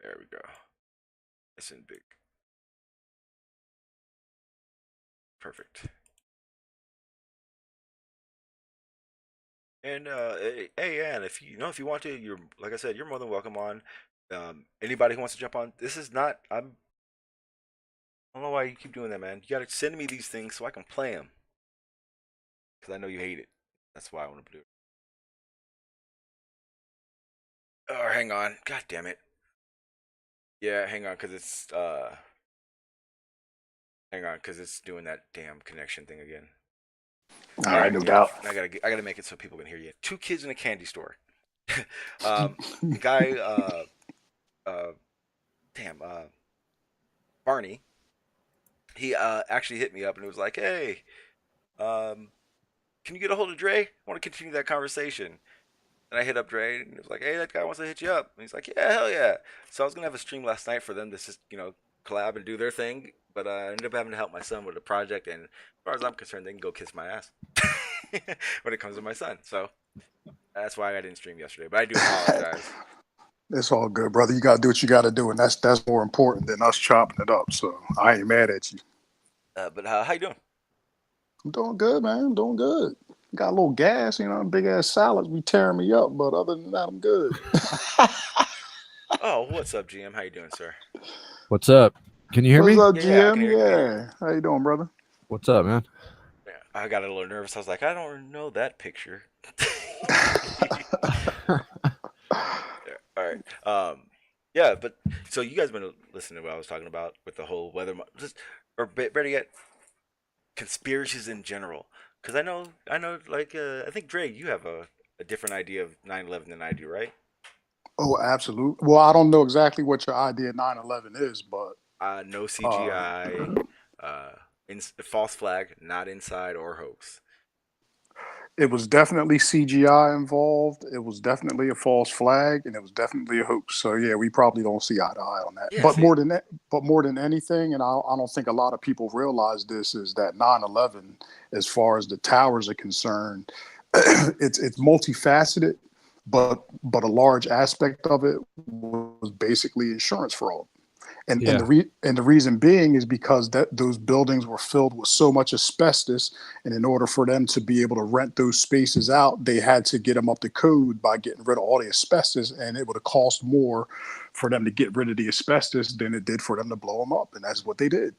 There we go. It's in big. Perfect. And hey, yeah, and if if you want to, you're like I said, you're more than welcome on. Anybody who wants to jump on, this is not. I don't know why you keep doing that, man. You gotta send me these things so I can play them because I know you hate it. That's why I want to do it. Oh, hang on. God damn it. Yeah, hang on, cause it's doing that damn connection thing again. All All right, right, no yeah. doubt. I gotta make it so people can hear you. Two kids in a candy store. The guy, uh, damn, Barney. He actually hit me up and he was like, "Hey, um, can you get a hold of Dre? I want to continue that conversation." And I hit up Dre and he was like, "Hey, that guy wants to hit you up." And he's like, "Yeah, hell yeah." So I was gonna have a stream last night for them to just collab and do their thing, but I ended up having to help my son with a project. And as far as I'm concerned, they can go kiss my ass when it comes to my son. So that's why I didn't stream yesterday. But I do apologize. It's all good, brother. You got to do what you got to do, and that's more important than us chopping it up. So I ain't mad at you. But how you doing? I'm doing good, man. I'm doing good. Got a little gas, big ass salads be tearing me up, but other than that, I'm good. Oh, what's up, GM? How you doing, sir? What's up? Can you hear What's me? up, Yeah, I can GM? hear you. I can hear you. Yeah, how you doing, brother? What's up, man? Yeah, I got a little nervous. I was like, I don't know that picture. Yeah, all right. Yeah, but so you guys been listening to what I was talking about with the whole weather, just or better yet, conspiracies in general. Because I know, like I think Dre, you have a different idea of 9/11 than I do, right? Oh, absolutely. Well, I don't know exactly what your idea of 9/11 is, but No uh, CGI, false flag, not inside or hoax. it was definitely CGI involved. It was definitely a false flag, and it was definitely a hoax. So yeah, we probably don't see eye to eye on that. Yeah, see, But more than anything, and I don't think a lot of people realize this is that 9/11, as far as the towers are concerned, it's multifaceted, but a large aspect of it was basically insurance fraud. Yeah. And the reason being is because those buildings were filled with so much asbestos, and in order for them to be able to rent those spaces out, they had to get them up to code by getting rid of all the asbestos, and it would have cost more for them to get rid of the asbestos than it did for them to blow them up, and that's what they did.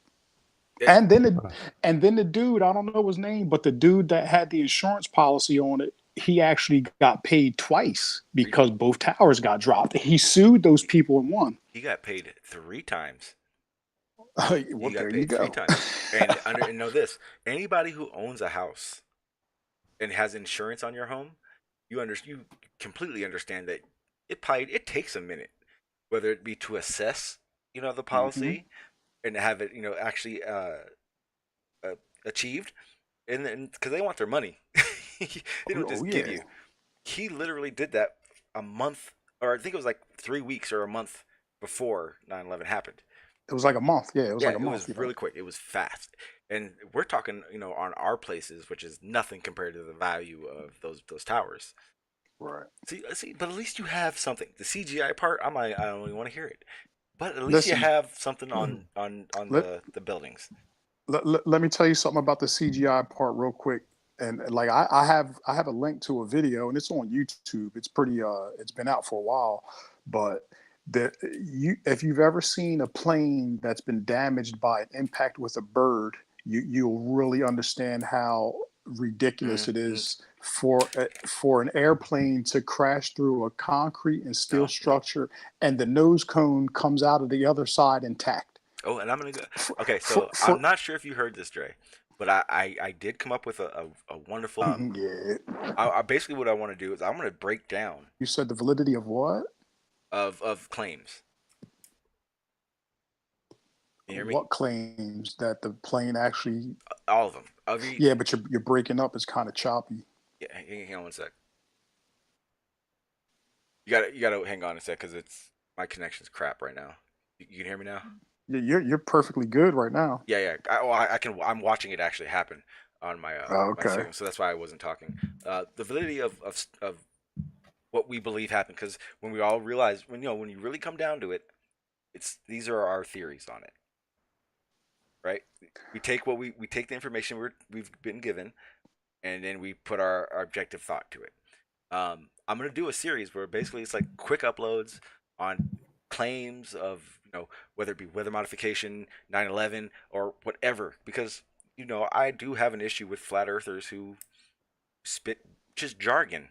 it, And then the dude, I don't know his name, but the dude that had the insurance policy on it, he actually got paid twice because both towers got dropped. He sued those people and won. he got paid 3 times. Well, He got there you paid three go. times. And know this: anybody who owns a house and has insurance on your home, you completely understand that it takes a minute, whether it be to assess the Hmm. policy and have it actually uh, achieved, and then because they want their money, they don't Oh just give yeah, you. He literally did that a month, or I think it was like 3 weeks or a month before 9/11 happened. it was like a month. Yeah, it was Yeah, like a it month. was really quick. It was fast, and we're talking, on our places, which is nothing compared to the value of those towers. Right. See, but at least you have something. The CGI part, I don't even want to hear it. But at least you Listen, have something on let, the buildings. let me tell you something about the CGI part real quick. And like I have a link to a video, and it's on YouTube. It's pretty it's been out for a while, but if you've ever seen a plane that's been damaged by an impact with a bird, you'll really understand how ridiculous it Mm-hmm. is for an airplane to crash through a concrete and steel No, no. structure, and the nose cone comes out of the other side intact. Oh, and I'm gonna go. For, Okay, for, so I'm for not sure if you heard this, Dre, but I did come up with a wonderful. yeah, I basically what I want to do is I'm gonna break down you said the validity of what? of claims. Can you hear me? What claims that the plane actually? all of them. Yeah, but you're breaking up. It's kind of choppy. Yeah, hang on one sec. You gotta hang on a sec because my connection's crap right now. You can hear me now? Yeah, you're perfectly good right now. Yeah. I'm watching it actually happen on my Oh, my okay. signal, so that's why I wasn't talking. The validity of what we believe happened, because when we all realize, when you really come down to it, these are our theories on it, right? We take we take the information we've been given, and then we put our objective thought to it. I'm gonna do a series where basically it's like quick uploads on claims of whether it be weather modification, 9/11, or whatever, because I do have an issue with flat earthers who spit just jargon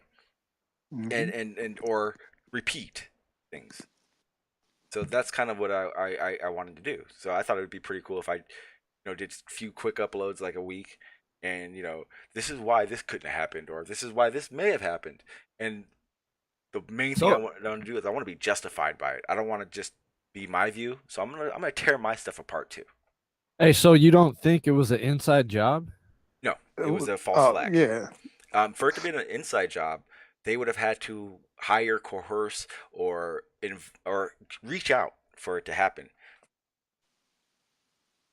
and or repeat things. So that's kind of what I wanted to do. So I thought it would be pretty cool if I did a few quick uploads like a week, and this is why this couldn't have happened, or this is why this may have happened. And the main thing I want to do is I want to be justified by it. I don't want to just be my view. So I'm gonna tear my stuff apart too. Hey, so you don't think it was an inside job? No, it was a false flag. Yeah. For it to be an inside job, they would have had to hire, coerce, or reach out for it to happen.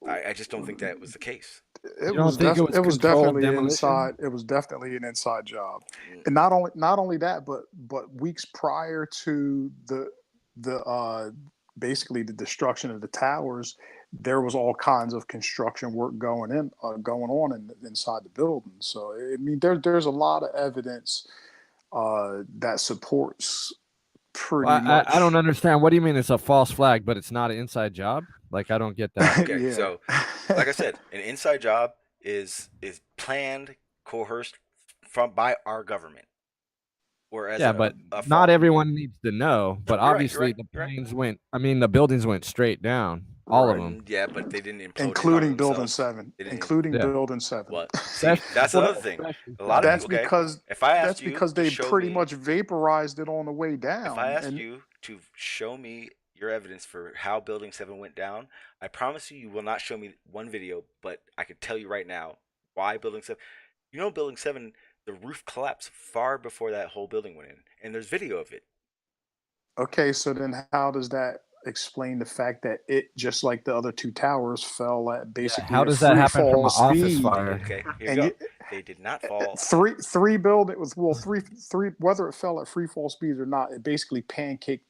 I just don't think that was the case. It was definitely inside. It was definitely an inside job, and not only that, but weeks prior to the basically the destruction of the towers, there was all kinds of construction work going on inside the building. So I mean, there's a lot of evidence that supports pretty much. I don't understand. What do you mean it's a false flag, but it's not an inside job? Like, I don't get that. Okay, Yeah. So like I said, an inside job is planned, coerced by our government. Whereas but not everyone needs to know. But obviously, the planes went. I mean, the buildings went straight down. All of them. Yeah, but they didn't implode, including Building 7. Building 7. What? See, that's another thing. A lot of people, because if I asked you, because they pretty much vaporized it on the way down. If I asked you to show me your evidence for how Building 7 went down, I promise you will not show me one video, but I could tell you right now why Building 7. Building 7, the roof collapsed far before that whole building went in, and there's video of it. Okay, so then how does that explain the fact that it, just like the other two towers, fell at basically how does that happen from an office fire? Okay, here you go. They did not fall. Three whether it fell at free fall speeds or not, it basically pancaked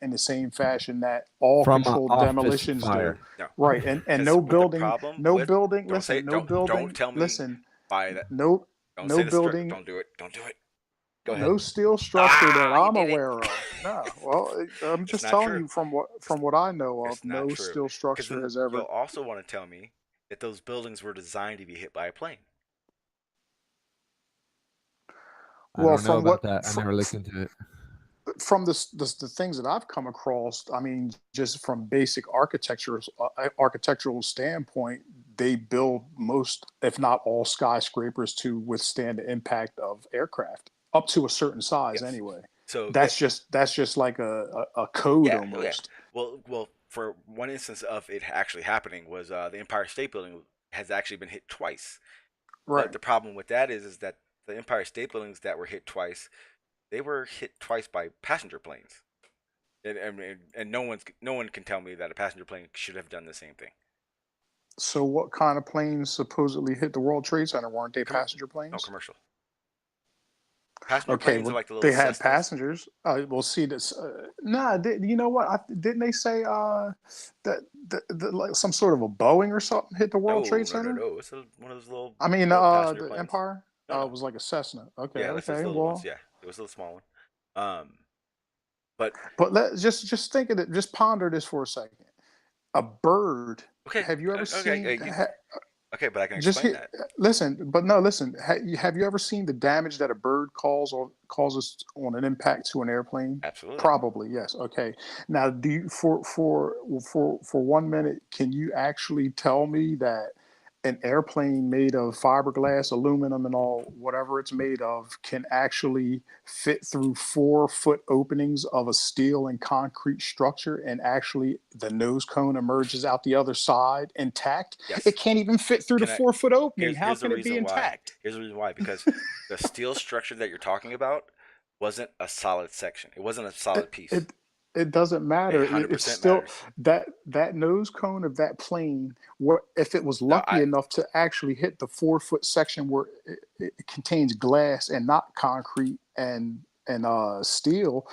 in the same fashion that all controlled demolitions do. No. Right, and no building. Listen, no building. Don't tell me. Listen, by that. No building. Don't do it. Go ahead. No steel structure that I'm aware of. No, well, I'm just telling you from what I know of. No steel structure has ever. You'll also want to tell me that those buildings were designed to be hit by a plane. Well, from what I never looked into it. From the things that I've come across, I mean, just from basic architectural standpoint, they build most, if not all, skyscrapers to withstand the impact of aircraft up to a certain size, anyway. So that's just like a code almost. Yeah. Well, for one instance of it actually happening was the Empire State Building has actually been hit twice. Right. But the problem with that is that the Empire State Buildings that were hit twice, they were hit twice by passenger planes, and no one can tell me that a passenger plane should have done the same thing. So what kind of planes supposedly hit the World Trade Center? Weren't they passenger planes? No, commercial. Passenger planes are like the little they had Cessnas. Passengers. We'll see this. You know what? Didn't they say that like some sort of a Boeing or something hit the World Trade Center? No, it's one of those little. I mean, the planes. Empire. No. It was like a Cessna. Okay. Yeah, okay. Ones. Yeah, it was a little small one. But let's just think of it. Just ponder this for a second. A bird. Okay. Have you ever seen? Okay, but I can explain that. Listen. Have you ever seen the damage that a bird causes on an impact to an airplane? Absolutely. Probably, yes. Okay. Now, for 1 minute, can you actually tell me that an airplane made of fiberglass, aluminum, and all whatever it's made of can actually fit through 4-foot openings of a steel and concrete structure, and actually the nose cone emerges out the other side intact. Yes. It can't even fit through the 4-foot opening. How Here's can the it be reason why. intact? Here's the reason why. Because the steel structure that you're talking about wasn't a solid section. It wasn't a solid piece. It doesn't matter. It 100% It's still matters. that nose cone of that plane. What if it was No, lucky enough to actually hit the 4-foot section where it contains glass and not concrete and steel?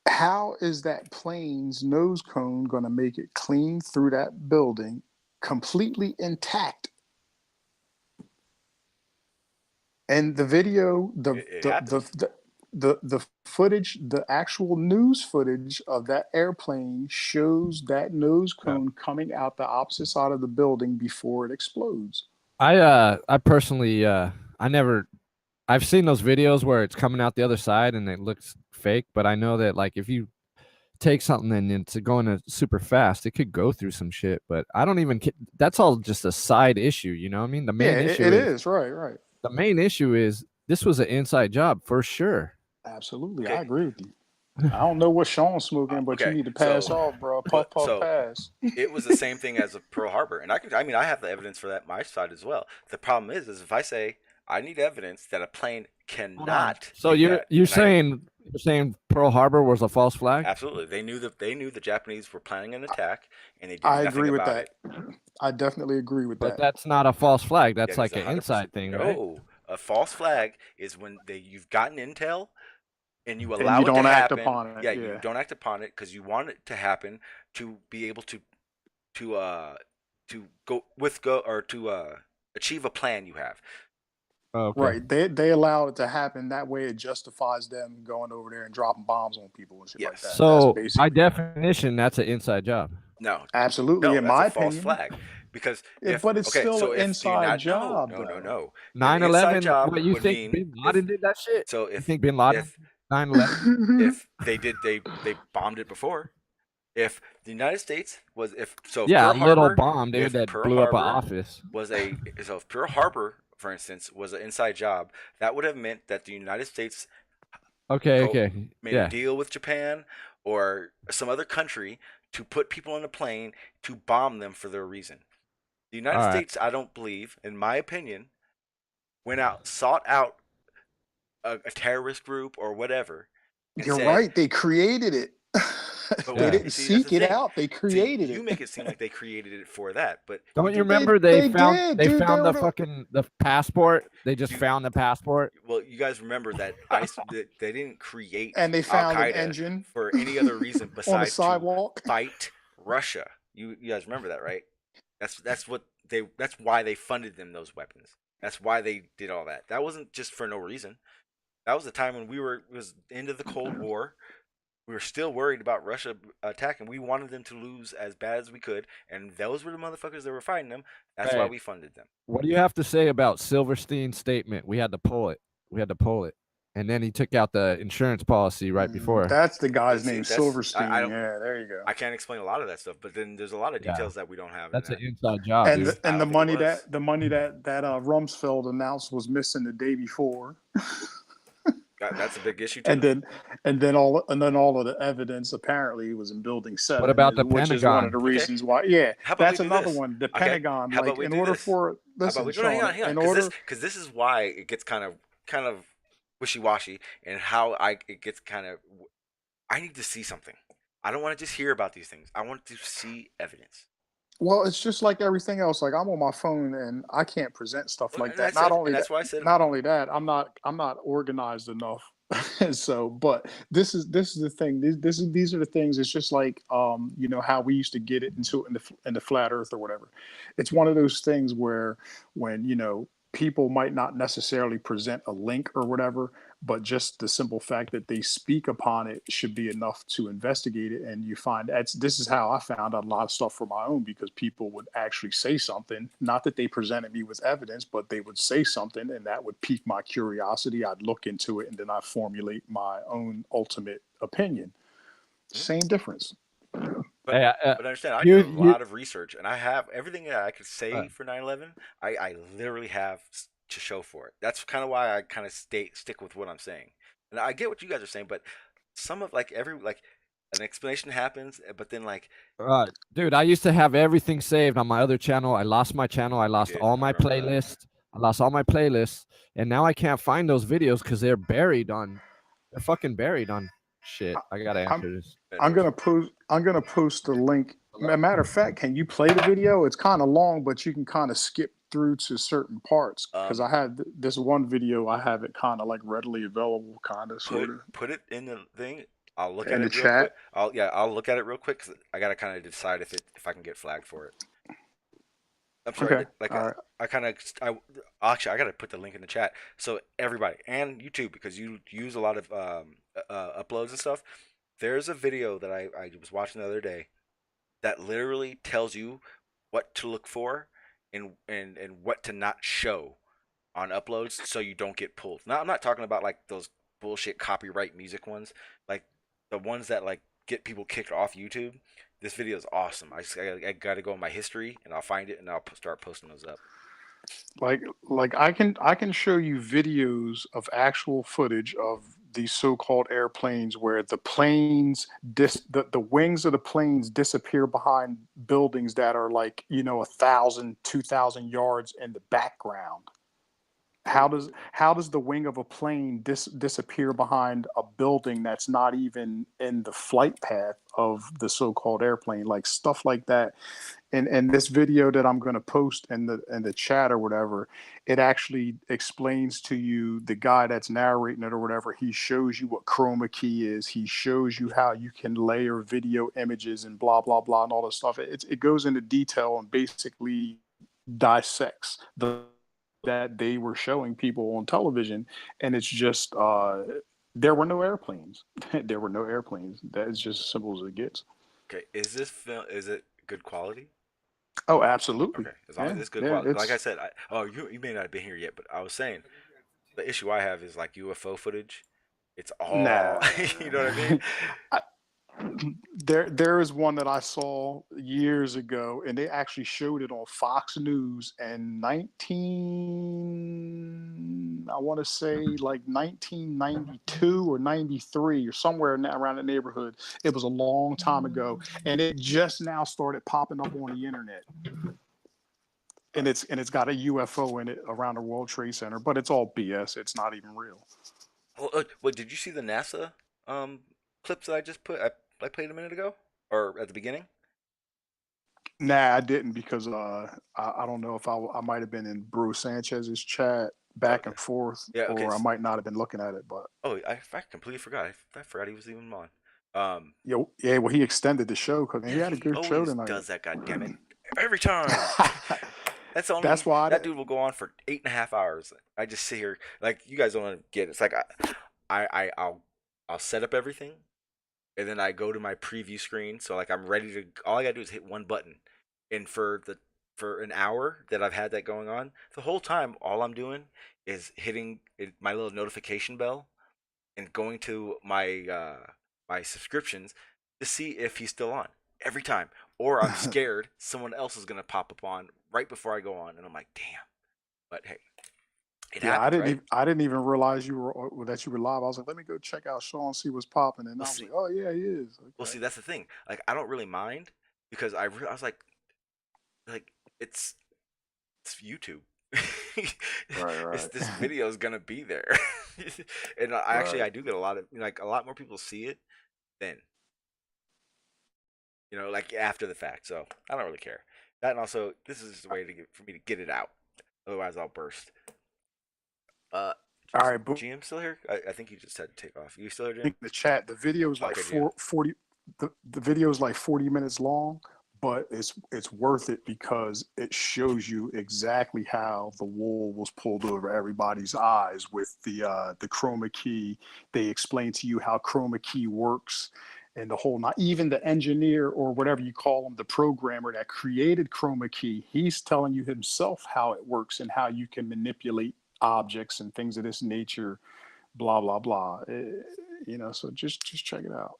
How is that plane's nose cone going to make it clean through that building completely intact? And the video, it happens. the footage, the actual news footage of that airplane shows that nose cone coming out the opposite side of the building before it explodes. I personally I've seen those videos where it's coming out the other side and it looks fake, but I know that like if you take something and it's going super fast, it could go through some shit. But I don't even. That's all just a side issue, you know what I mean? The main issue is right. The main issue is this was an inside job for sure. Absolutely, Okay. I agree with you. I don't know what Sean's smoking, but you need to pass off, bro. Puff, pass. It was the same thing as a Pearl Harbor, and I have the evidence for that my side as well. The problem is if I say I need evidence that a plane cannot. So you're saying Pearl Harbor was a false flag? Absolutely, they knew the Japanese were planning an attack, and they did I nothing agree with about that. it. I definitely agree with But that. that's not a false flag. That's That like is an inside thing, right? No, a false flag is when you've gotten intel and you And allow you it to don't act happen. upon it. Yeah, you don't act upon it because you want it to happen to be able to achieve a plan you have. Oh, okay. Right. They allow it to happen. That way it justifies them going over there and dropping bombs on people and shit like that. So that's by definition, that's an inside job. No. Absolutely. No, in that's my a false opinion. flag. Because but it's still an inside job. No. 9/11. What you think Bin Laden did that shit? So you think Bin Laden 9/11? If they bombed it before. If the United States was Pearl Harbor, little bomb, dude, that Pearl blew up an Harbor office. if Pearl Harbor, for instance, was an inside job, that would have meant that the United States made a deal with Japan or some other country to put people on a plane to bomb them for their reason. The United States, I don't believe, in my opinion, sought out a terrorist group or whatever. You're right. They created it. They didn't seek it out. They created it. You make it seem like they created it for that, but don't you remember they found the passport? They just found the passport. Well, you guys remember that they didn't create and they found Al-Qaeda an engine for any other reason besides on the sidewalk to fight Russia. You guys remember that, right? That's why they funded them those weapons. That's why they did all that. That wasn't just for no reason. That was the time when it was the end of the Cold War. We were still worried about Russia attacking. We wanted them to lose as bad as we could, and those were the motherfuckers that were fighting them. That's why we funded them. What do you have to say about Silverstein's statement? We had to pull it. And then he took out the insurance policy right before. That's the guy's name, Silverstein. Yeah, there you go. I can't explain a lot of that stuff, but then there's a lot of details that we don't have. That's an inside job. And dude. the money that Rumsfeld announced was missing the day before. That's a big issue too. And then all of the evidence apparently was in Building 7. What about the which Pentagon? is one of the reasons why. Yeah, that's another one. The Pentagon. Like in order for listen, Sean, hang on, because this is why it gets kind of wishy-washy, and how it gets kind of. I need to see something. I don't want to just hear about these things. I want to see evidence. Well, it's just like everything else. Like I'm on my phone and I can't present stuff like that. That's why I said. Not only that, I'm not organized enough. So, but this is the thing. These are the things. It's just like how we used to get it in the flat Earth or whatever. It's one of those things where when people might not necessarily present a link or whatever, but just the simple fact that they speak upon it should be enough to investigate it. And you find this is how I found out a lot of stuff for my own, because people would actually say something, not that they presented me with evidence, but they would say something and that would pique my curiosity. I'd look into it and then I'd formulate my own ultimate opinion. Same difference. But Hey, but understand, I you do a you lot of research, and I have everything that I could uh, say for 9/11. I literally have to show for it. That's kind of why I kind of stick with what I'm saying. And I get what you guys are saying, but some of like every like an explanation happens, but then like dude, I used to have everything saved on my other channel. I lost my channel. I you lost did, all I my remember that. playlists. I lost all my playlists, and now I can't find those videos because they're fucking buried on shit. I gotta I'm answer this. I'm Vendors. gonna post. I'm gonna post the link. Matter of fact, can you play the video? It's kind of long, but you can kind of skip through to certain parts. Because Um, I had this one video. I have it kind of like readily available, kind of, put sort of, put it in the thing. I'll look in at the it real quick. chat. I'll look at it real quick 'cause I gotta kind of decide if I can get flagged for it. I'm sorry, Okay. like All right. I kind of I actually I gotta put the link in the chat so everybody and YouTube because you use a lot of uploads and stuff. There's a video that I was watching the other day that literally tells you what to look for and what to not show on uploads so you don't get pulled. Now I'm not talking about like those bullshit copyright music ones, like the ones that like get people kicked off YouTube. This video is awesome. I gotta go in my history and I'll find it and I'll start posting those up. Like I can show you videos of actual footage of these so-called airplanes where the planes the wings of the planes disappear behind buildings that are like 1,000, 2,000 yards in the background. How does the wing of a plane disappear behind a building that's not even in the flight path of the so-called airplane? Like stuff like that. And this video that I'm going to post in the chat or whatever, it actually explains to you, the guy that's narrating it or whatever. He shows you what chroma key is. He shows you how you can layer video images and blah blah blah and all this stuff. It goes into detail and basically dissects that they were showing people on television, and it's just there were no airplanes. There were no airplanes. That is just as simple as it gets. Okay, is this film is it good quality? Oh, absolutely. Okay, as long as Yeah, it's good yeah. quality. Like I It's said, you may not have been here yet, but I was saying the issue I have is like UFO footage. It's all nah. you know what I mean? I, there is one that I saw years ago, and they actually showed it on Fox News in 19, I want to say like 1992 or 93 or somewhere around the neighborhood. It was a long time ago, and it just now started popping up on the internet. Uh, And it's got a UFO in it around the World Trade Center, but it's all BS. It's not even real. wait, did you see the NASA um clips that I just I played a minute ago or at the beginning? Nah, I didn't, because I don't know if I might have been in Bruce Sanchez's chat Oh, back okay. and forth, Yeah. Okay. or I might not have been looking at it. But Oh, I completely forgot. I forgot he was even on. Um, yeah, well, he extended the show because he yeah, had a he good show always tonight. does that. God damn it! Every time. That's the That's only why that dude will go on for 8.5 hours. I just sit here like you guys don't get it. It's like I'll set up everything and then I go to my preview screen. So like I'm ready to. All I gotta do is hit one button, and for an hour that I've had that going on, the whole time all I'm doing is hitting my little notification bell and going to my subscriptions to see if he's still on every time. Or I'm scared someone else is gonna pop up on right before I go on, and I'm like, damn. But hey, it yeah, happens, right? I didn't even realize that you were live. I was like, let me go check out Sean, see what's popping, and We'll I was like, see. oh yeah, he is. We'll Okay. see. That's the thing. Like I don't really mind because I was like it's YouTube. Right, right, This video is gonna be there, and right. I do get a lot of like a lot more people see it than like after the fact. So I don't really care. That and also this is just a way for me to get it out. Otherwise, I'll burst. Uh, All is right, but GM still here? I think you just had to take off. You still here, in Jim? the chat, the video is like Okay, GM. 40. The video is like 40 minutes long, but it's worth it because it shows you exactly how the wool was pulled over everybody's eyes with the chroma key. They explain to you how chroma key works, and the whole, not even the engineer or whatever you call him, the programmer that created chroma key, he's telling you himself how it works and how you can manipulate objects and things of this nature, blah blah blah. So just check it out.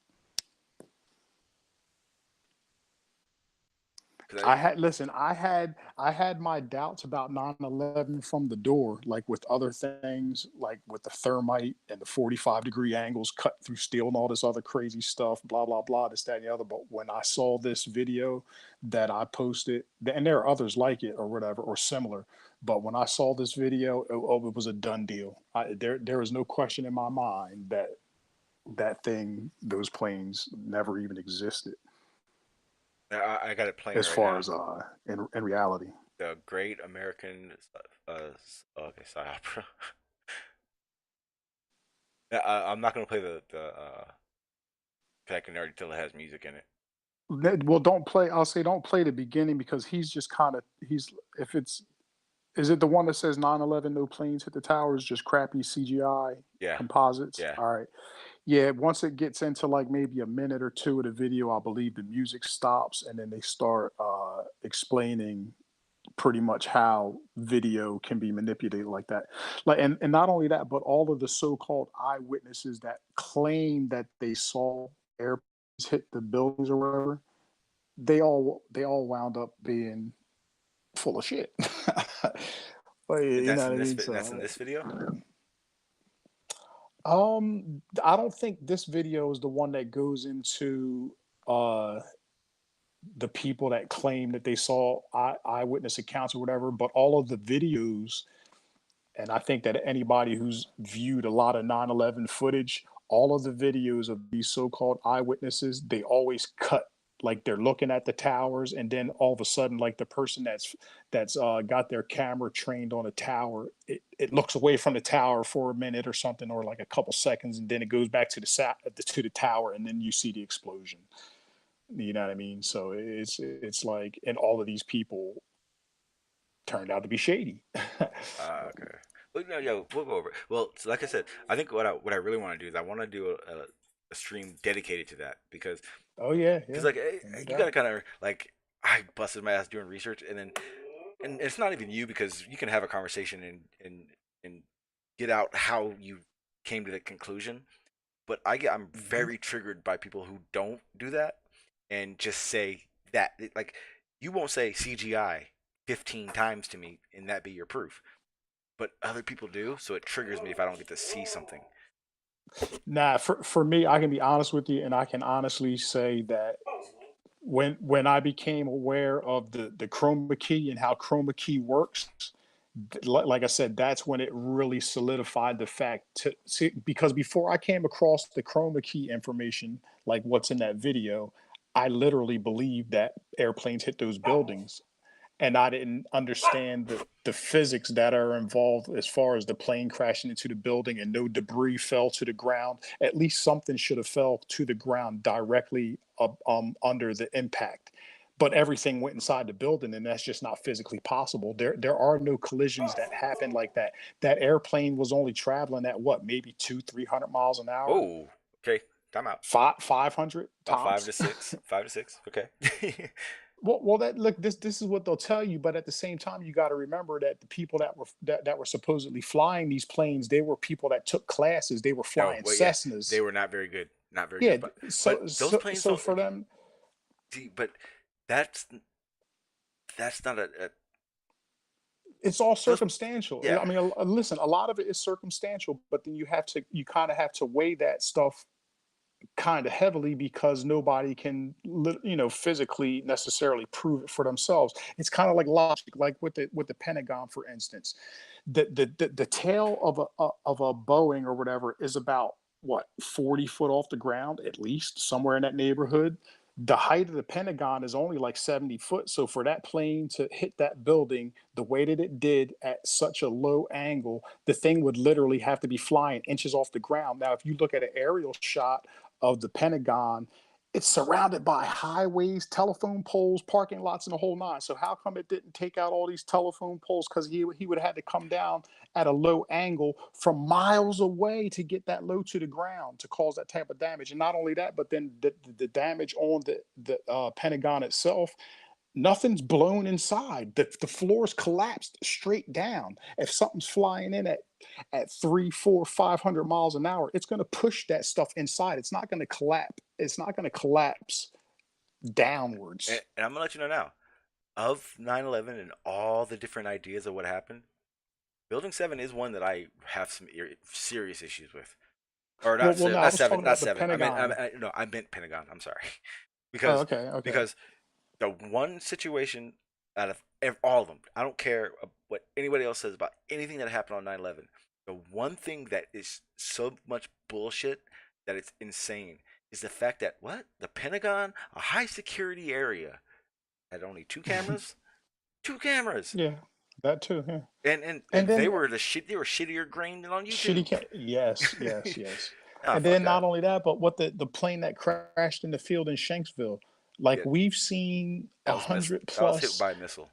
'Cause I had listen, I had my doubts about 9/11 from the door, like with other things, like with the thermite and the 45-degree angles cut through steel and all this other crazy stuff, blah blah blah, this, that, and the other. But when I saw this video that I posted, and there are others like it or whatever or similar, but when I saw this video, it was a done deal. There is no question in my mind that those planes never even existed I got it playing as right far now. as in reality. The Great American okay, side opera. Yeah, I'm not gonna play the 'cause I can already tell it has music in it. Well, don't play. I'll say don't play the beginning because he's just kind of he's if it's is it the one that says 9/11 no planes hit the towers, just crappy CGI Yeah, composites. yeah. All right. Yeah, once it gets into like maybe a minute or two of the video, I believe the music stops and then they start explaining pretty much how video can be manipulated like that. Like and not only that, but all of the so-called eyewitnesses that claim that they saw airplanes hit the buildings or whatever, they all wound up being full of shit. Like, you know That's what in I this mean? that's in this video. I don't think this video is the one that goes into uh the people that claim that they saw eyewitness accounts or whatever, but all of the videos, and I think that anybody who's viewed a lot of 9/11 footage, all of the videos of these so-called eyewitnesses, they always cut like they're looking at the towers, and then all of a sudden, like the person that's got their camera trained on a tower, it looks away from the tower for a minute or something, or like a couple seconds, and then it goes back to the tower, and then you see the explosion. You know what I mean? So it's like, and all of these people turned out to be shady. Okay. Well, no, yo, we'll go over it. Well, so like I said, I think what I really want to do is I want to do a stream dedicated to that Oh yeah, because yeah, like no you gotta doubt. kind of like I busted my ass doing research and it's not even you because you can have a conversation and get out how you came to the conclusion. But I'm Mhm. very triggered by people who don't do that and just say that like you won't say CGI 15 times to me and that be your proof. But other people do, so it triggers me if I don't get to see something. Nah, for me, I can be honest with you, and I can honestly say that when I became aware of the chroma key and how chroma key works, like I said, that's when it really solidified the fact to see, because before I came across the chroma key information, like what's in that video, I literally believed that airplanes hit those buildings, and I didn't understand the physics that are involved as far as the plane crashing into the building and no debris fell to the ground. At least something should have fell to the ground directly under the impact. But everything went inside the building, and that's just not physically possible. There are no collisions that happen like that. That airplane was only traveling at what, maybe 200-300 miles an hour, Oh, okay. Time out. 500 About five tops. to six. 5 to 6. Okay. Well, that look, this is what they'll tell you, but at the same time, you got to remember that the people that were supposedly flying these planes, they were people that took classes. They were No, flying well, yeah, they Cessnas. were not very good. Not very Yeah, good. But so those so planes so don't for them, see. But that's that's not a it's all those. circumstantial. I Yeah. mean, listen, a lot of it is circumstantial, but then you kind of have to weigh that stuff kind of heavily because nobody can physically necessarily prove it for themselves. It's kind of like logic, like with the Pentagon, for instance. The tail of a Boeing or whatever is about what, 40 foot off the ground, at least somewhere in that neighborhood. The height of the Pentagon is only like 70 foot. So for that plane to hit that building the way that it did at such a low angle, the thing would literally have to be flying inches off the ground. Now, if you look at an aerial shot of the Pentagon, it's surrounded by highways, telephone poles, parking lots, and the whole nine. So how come it didn't take out all these telephone poles? Because he would have had to come down at a low angle from miles away to get that low to the ground to cause that type of damage. And not only that, but then the damage on the Pentagon itself, nothing's blown inside. The floor's collapsed straight down. If something's flying in at 300, 400, 500 miles an hour, it's going to push that stuff inside. It's not going to collapse. It's not going to collapse And, downwards. and I'm gonna let you know now. of 9/11 and all the different ideas of what happened, Building 7 is one that I have some serious issues with. Or Well, not, well, no, I not was 7, talking not about the 7. Pentagon. No, I meant Pentagon. I'm sorry. Oh, because okay, okay. because the one situation out of all of them, I don't care what anybody else says about anything that happened on 9/11. The one thing that is so much bullshit that it's insane is the fact that the Pentagon, a high security area, had only two cameras, Yeah, that too. Yeah, and and they then were they were shittier grained than on shitty. YouTube. Yes, yes, yes. Ah, And fuck then that. not only that, but what the plane that crashed in the field in Shanksville, like Yeah, we've seen that a was miss. hundred That was hit plus. by a missile.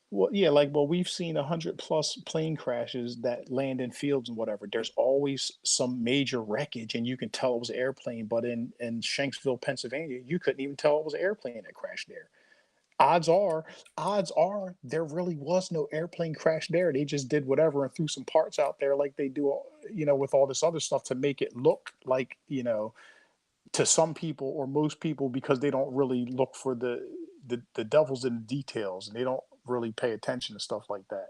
Well, yeah, like well, we've seen 100+ plane crashes that land in fields and whatever. There's always some major wreckage, and you can tell it was an airplane. But in Shanksville, Pennsylvania, you couldn't even tell it was an airplane that crashed there. Odds are, odds are, there really was no airplane crash there. They just did whatever and threw some parts out there, like they do, with all this other stuff to make it look like, to some people or most people, because they don't really look for the devils in the details, and they don't really pay attention to stuff like that,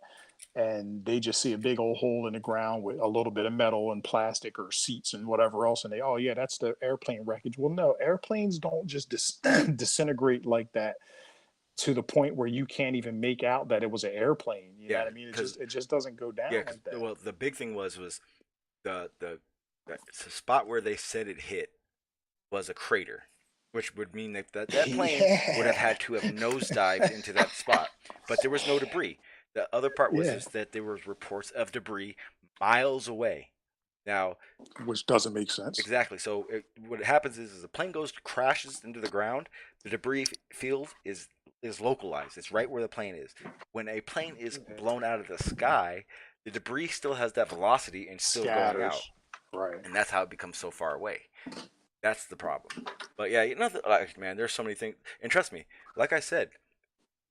and they just see a big old hole in the ground with a little bit of metal and plastic or seats and whatever else, and they, oh yeah, that's the airplane wreckage. Well, no, airplanes don't just disintegrate like that to the point where you can't even make out that it was an airplane. You know Yeah, what I mean? because It just doesn't go yeah, down because like that. well, the big thing was the spot where they said it hit was a crater, which would mean that plane would have Yeah. had to have nosedived into that spot. But there was no debris. The other part was Yeah. is that there was reports of debris miles away. Now, Which doesn't make sense. exactly. So what happens is the plane goes crashes into the ground. The debris field is localized. It's right where the plane is. When a plane is blown out of the sky, the debris still has that velocity and still going out, Scatters. Right. and that's how it becomes so far away. That's the problem. But yeah, like, man, there's so many things. And trust me, like I said,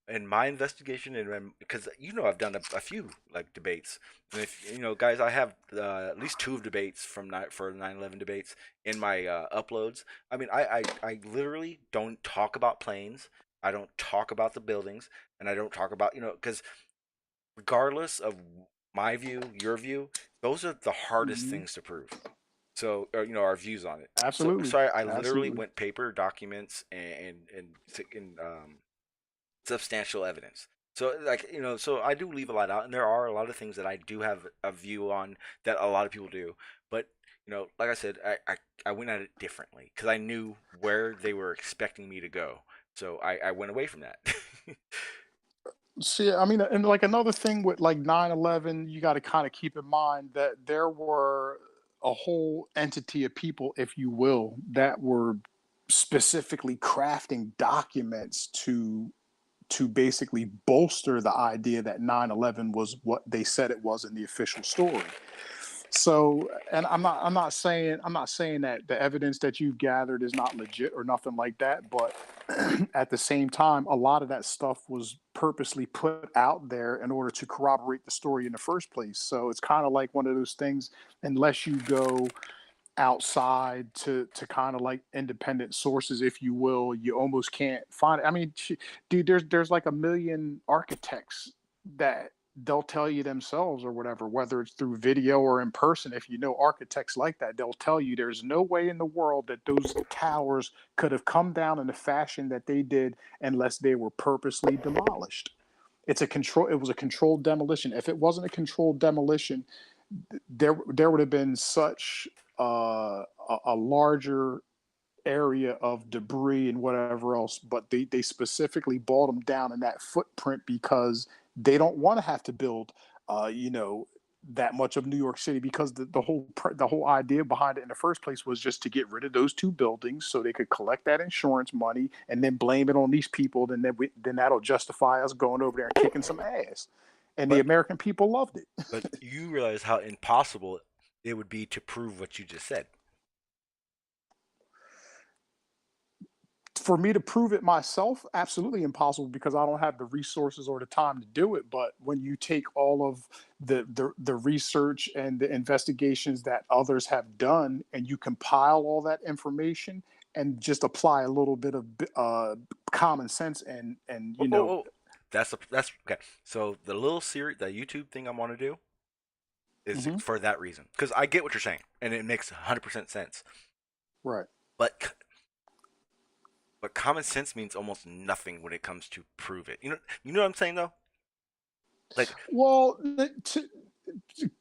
in my investigation, and because I've done a few like debates, and if guys, I have at least two of debates for 9/11 debates in my uploads. I mean, I literally don't talk about planes. I don't talk about the buildings, and I don't talk about because regardless of my view, your view, those are the hardest Hmm. things to prove. So, our views on it. So, Absolutely. so I literally Absolutely. went paper documents and substantial evidence. So, like, so I do leave a lot out, and there are a lot of things that I do have a view on that a lot of people do. But, like I said, I went at it differently because I knew where they were expecting me to go. So I went away from that. See, I mean, and like another thing with like 9/11, you got to kind of keep in mind that there were a whole entity of people, if you will, that were specifically crafting documents to basically bolster the idea that 9/11 was what they said it was in the official story. So, and I'm not saying that the evidence that you've gathered is not legit or nothing like that, but at the same time, a lot of that stuff was purposely put out there in order to corroborate the story in the first place. So it's kind of like one of those things, unless you go outside to kind of like independent sources, if you will, you almost can't find it. I mean, dude, there's like a million architects that they'll tell you themselves or whatever, whether it's through video or in person. If you know architects like that, they'll tell you there's no way in the world that those towers could have come down in the fashion that they did unless they were purposely demolished. It was a controlled demolition. If it wasn't a controlled demolition, there would have been such a larger area of debris and whatever else, but they specifically bought them down in that footprint because they don't want to have to build, that much of New York City, because the whole idea behind it in the first place was just to get rid of those two buildings so they could collect that insurance money and then blame it on these people. Then that'll justify us going over there and kicking some ass. And the but American people loved it. but you realize how impossible it would be to prove what you just said. For me to prove it myself, absolutely impossible, because I don't have the resources or the time to do it. But when you take all of the research and the investigations that others have done, and you compile all that information, and just apply a little bit of common sense and you know. That's okay. So the little series, the YouTube thing I want to do is Mhm. for that reason, because I get what you're saying and it makes 100% sense. Right. But common sense means almost nothing when it comes to prove it. You know what I'm saying though? Like, Well,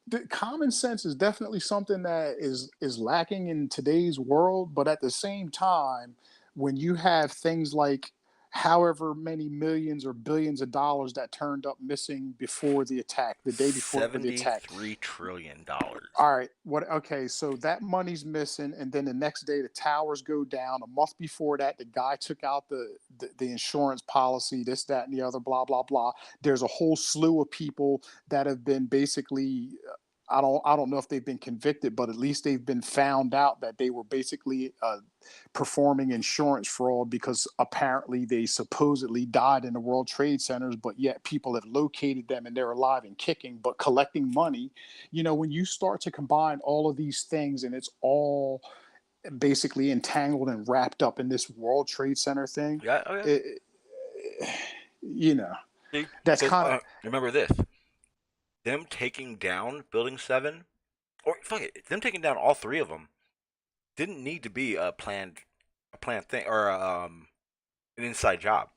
the common sense is definitely something that is lacking in today's world, but at the same time, when you have things like however many millions or billions of dollars that turned up missing before the attack, the day before the attack. $73 trillion. All right, what okay, so that money's missing, and then the next day the towers go down. A month before that, the guy took out the insurance policy, this, that, and the other, blah, blah, blah. There's a whole slew of people that have been basically I don't know if they've been convicted, but at least they've been found out that they were basically performing insurance fraud because apparently they supposedly died in the World Trade Centers, but yet people have located them and they're alive and kicking, but collecting money. You know, when you start to combine all of these things and it's all basically entangled and wrapped up in this World Trade Center thing, Yeah, oh yeah. you know, See, that's because kind of remember this: them taking down Building 7, or fuck it, them taking down all three of them didn't need to be a planned thing or an inside job.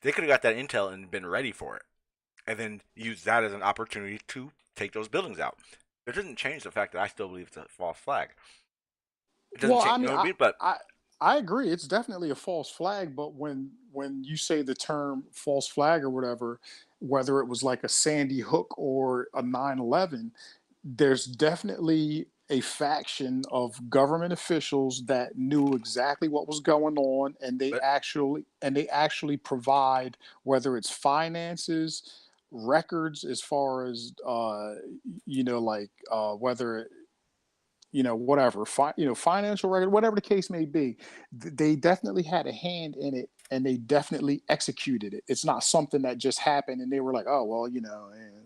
They could have got that intel and been ready for it, and then used that as an opportunity to take those buildings out. It doesn't change the fact that I still believe it's a false flag. It doesn't well, change, I you mean, know what I mean? But I agree. It's definitely a false flag, but when you say the term false flag or whatever, whether it was like a Sandy Hook or a 9/11, there's definitely a faction of government officials that knew exactly what was going on, and but they actually provide, whether it's finances, records as far as like whether whatever, financial record, whatever the case may be, they definitely had a hand in it and they definitely executed it. It's not something that just happened and they were like, oh, well,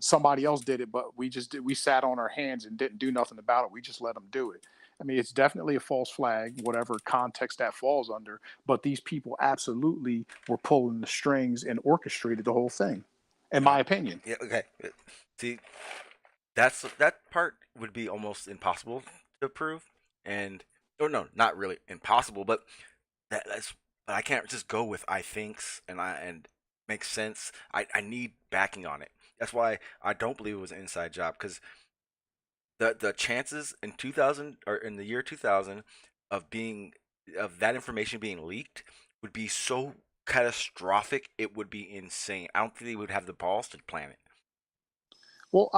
somebody else did it, but we sat on our hands and didn't do nothing about it. We just let them do it. I mean, it's definitely a false flag, whatever context that falls under. But these people absolutely were pulling the strings and orchestrated the whole thing, in my opinion. yeah, okay. See, that part would be almost impossible to prove, and or no, not really impossible, but that's but I can't just go with I thinks and makes sense. I need backing on it. That's why I don't believe it was an inside job, because the chances in 2000 or in the year 2000 of being of that information being leaked would be so catastrophic. It would be insane. I don't think they would have the balls to plan it. Well,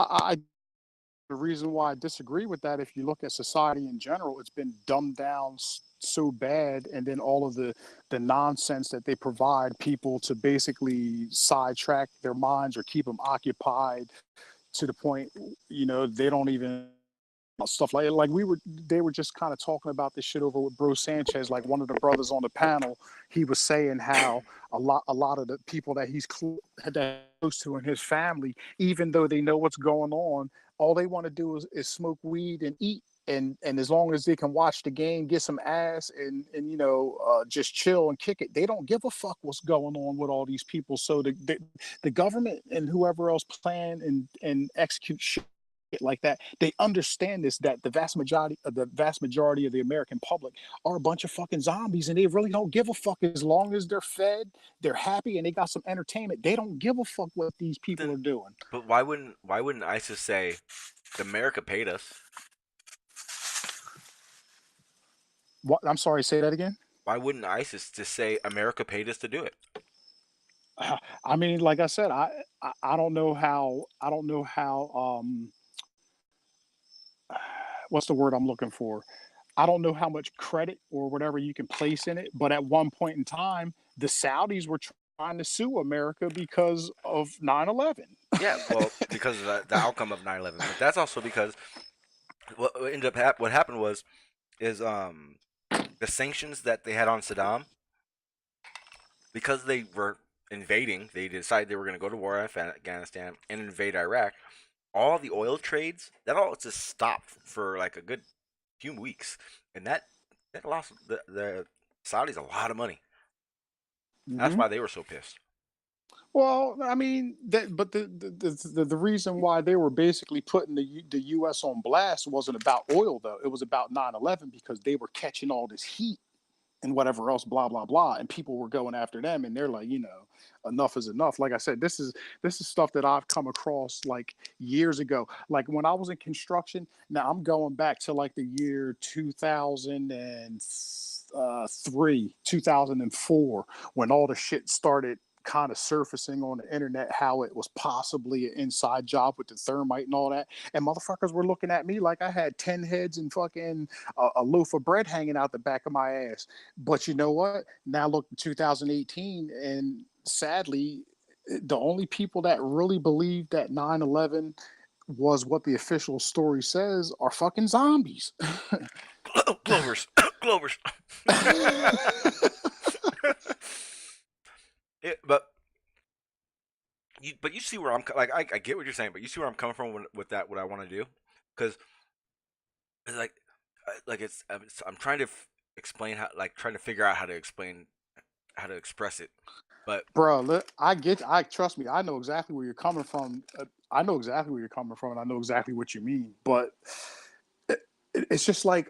the reason why I disagree with that, if you look at society in general, it's been dumbed down so bad, and then all of the nonsense that they provide people to basically sidetrack their minds or keep them occupied to the point, they don't even stuff like they were just kind of talking about this shit over with Bro Sanchez, like one of the brothers on the panel. He was saying how a lot of the people that he's close to in his family, even though they know what's going on, all they want to do is smoke weed and eat. And as long as they can watch the game, get some ass, and just chill and kick it, they don't give a fuck what's going on with all these people. So the government and whoever else plan and execute shit like that, they understand this, that the vast majority of the American public are a bunch of fucking zombies, and they really don't give a fuck. As long as they're fed, they're happy, and they got some entertainment, they don't give a fuck what these people Then, are doing. but why wouldn't ISIS say, America paid us? What? I'm sorry, say that again. Why wouldn't ISIS just say America paid us to do it? I mean, like I said, I don't know how what's the word I'm looking for? I don't know how much credit or whatever you can place in it, but at one point in time, the Saudis were trying to sue America because of 9/11. Yeah, well, because of the outcome of 9/11, but that's also because what happened was is the sanctions that they had on Saddam, because they were invading. They decided they were going to go to war in Afghanistan and invade Iraq. All the oil trades, that all just stopped for like a good few weeks, and that They lost the Saudis a lot of money. That's Hmm. why they were so pissed. Well, I mean, but the reason why they were basically putting the U.S. on blast wasn't about oil, though. It was about 9/11 because they were catching all this heat and whatever else, blah blah blah, and people were going after them, and they're like, enough is enough. Like I said, this is stuff that I've come across like years ago. Like when I was in construction. Now I'm going back to like the year 2003, 2004, when all the shit started kind of surfacing on the internet, how it was possibly an inside job with the thermite and all that, and motherfuckers were looking at me like I had 10 heads and fucking a loaf of bread hanging out the back of my ass. But you know what? Now look, 2018, and sadly, the only people that really believe that 9/11 was what the official story says are fucking zombies. Glovers, Glovers. But you see where I'm like I get what you're saying, but you see where I'm coming from with that. What I want to do, because it's like I'm trying to explain how, like trying to figure out how to explain how to express it, but Bro, look, I trust me, I know exactly where you're coming from. I know exactly where you're coming from, and I know exactly what you mean. But it's just like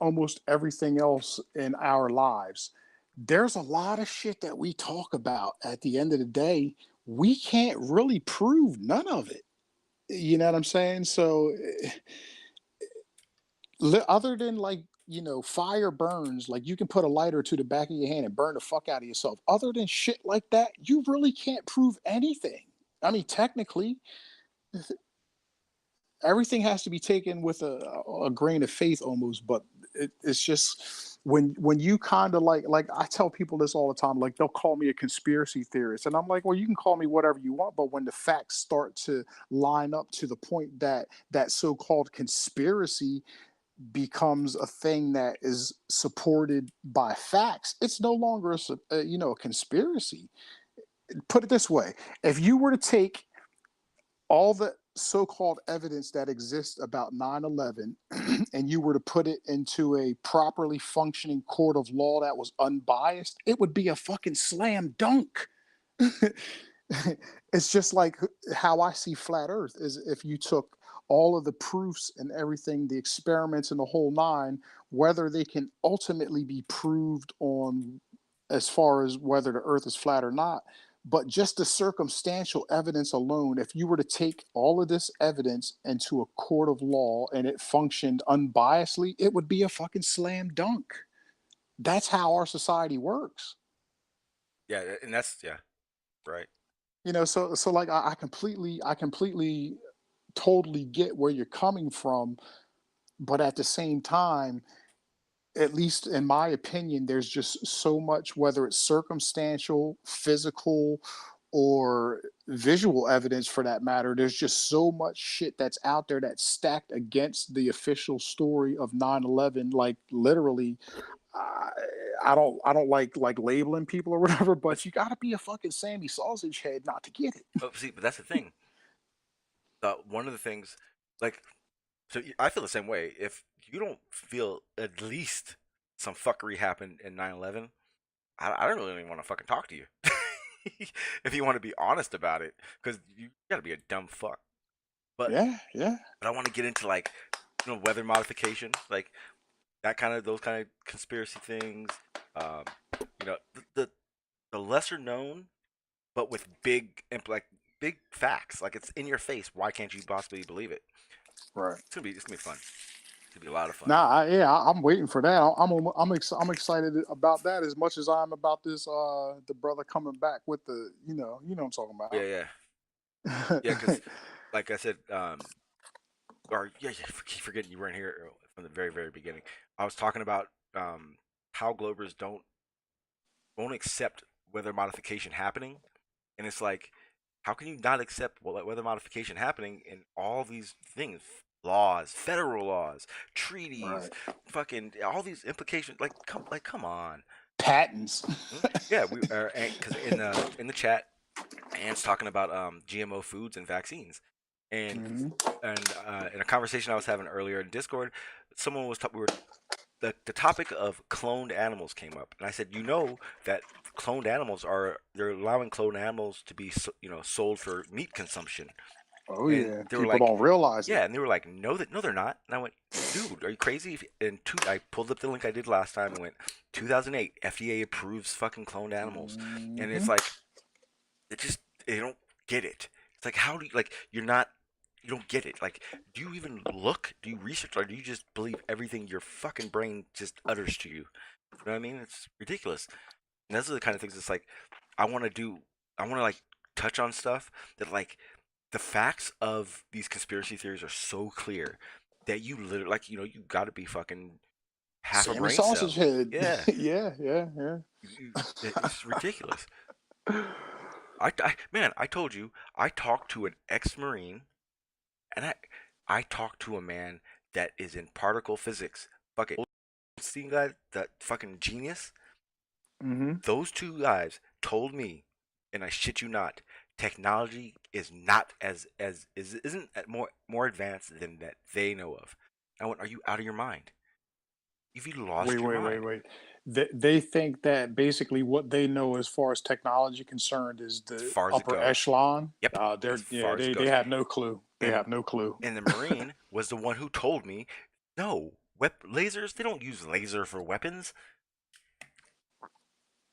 almost everything else in our lives. There's a lot of shit that we talk about. At the end of the day, we can't really prove none of it. You know what I'm saying? So, other than like, fire burns, like you can put a lighter to the back of your hand and burn the fuck out of yourself. Other than shit like that, you really can't prove anything. I mean, technically, everything has to be taken with a grain of faith almost, but it's just when you kind of like I tell people this all the time, like they'll call me a conspiracy theorist, and I'm like, well, you can call me whatever you want, but when the facts start to line up to the point that that so-called conspiracy becomes a thing that is supported by facts, it's no longer a conspiracy. Put it this way: if you were to take all the so-called evidence that exists about 9/11 and you were to put it into a properly functioning court of law that was unbiased, it would be a fucking slam dunk. It's just like how I see flat earth is if you took all of the proofs and everything, the experiments and the whole nine, whether they can ultimately be proved on as far as whether the earth is flat or not, but just the circumstantial evidence alone, if you were to take all of this evidence into a court of law and it functioned unbiasedly, it would be a fucking slam dunk. That's how our society works. yeah, and that's yeah, right. So like I completely totally get where you're coming from, but at the same time, at least in my opinion, there's just so much, whether it's circumstantial, physical, or visual evidence for that matter. There's just so much shit that's out there that's stacked against the official story of 9/11. Like literally, I, I don't like labeling people or whatever, But but you got to be a fucking Sammy Sausage Head not to get it. see, but that's the thing. One of the things, like, so I feel the same way. If you don't feel at least some fuckery happened in 9/11, I don't really want to fucking talk to you. If you want to be honest about it, because you gotta be a dumb fuck. But Yeah, yeah. I want to get into like, weather modification, like that kind of those kind of conspiracy things. Um, the lesser known, but with like big facts, like it's in your face. Why can't you possibly believe it? Right. It's gonna be fun. It's gonna be a lot of fun. Nah, yeah, I'm waiting for that. I'm excited about that as much as I'm about this the brother coming back with the what I'm talking Yeah, about. yeah, yeah. Because like I said, or yeah, yeah, keep forgetting you weren't here from the very very beginning. I was talking about how Globers won't accept weather modification happening, and it's like, how can you not accept weather modification happening in all these things, laws, federal laws, treaties, Right. fucking all these implications? Come on. Patents. Yeah, we are because in the chat, Ant's talking about GMO foods and vaccines, and Hmm. in a conversation I was having earlier in Discord, someone was we were the topic of cloned animals came up, and I said, you know that cloned animals they're allowing cloned animals to be sold for meat consumption, Oh and yeah, they were people like, don't realize it. yeah, and they were like, no, no, they're not. And I went, dude, are you crazy? I pulled up the link I did last time and went, 2008, FDA approves fucking cloned animals, and it's Hmm. like, it just they don't get it. It's like, how do you like you don't get it. Like, do you even look? Do you research, or do you just believe everything your fucking brain just utters to you? You know what I mean? It's ridiculous. And those are the kind of things. It's like I want to do. I want to like touch on stuff that like the facts of these conspiracy theories are so clear that you literally like you got to be fucking half a Sammy brain Sausage cell. Head. Yeah, Yeah, yeah, it's ridiculous. yeah. Man, I told you, I talked to an ex-marine, and I talked to a man that is in particle physics. Fuck it, Goldstein guy, that fucking genius. Hmm. Those two guys told me, and I shit you not, technology is not isn't more advanced than that they know of. I went, are you out of your mind? You've Wait, lost your wait, wait, mind. wait. They think that basically what they know as far as technology concerned is As the far as it upper goes. echelon. Yep, as They're yeah, far as it they goes. have no clue. They And have no clue. the Marine was the one who told me, no, lasers, they don't use laser for weapons.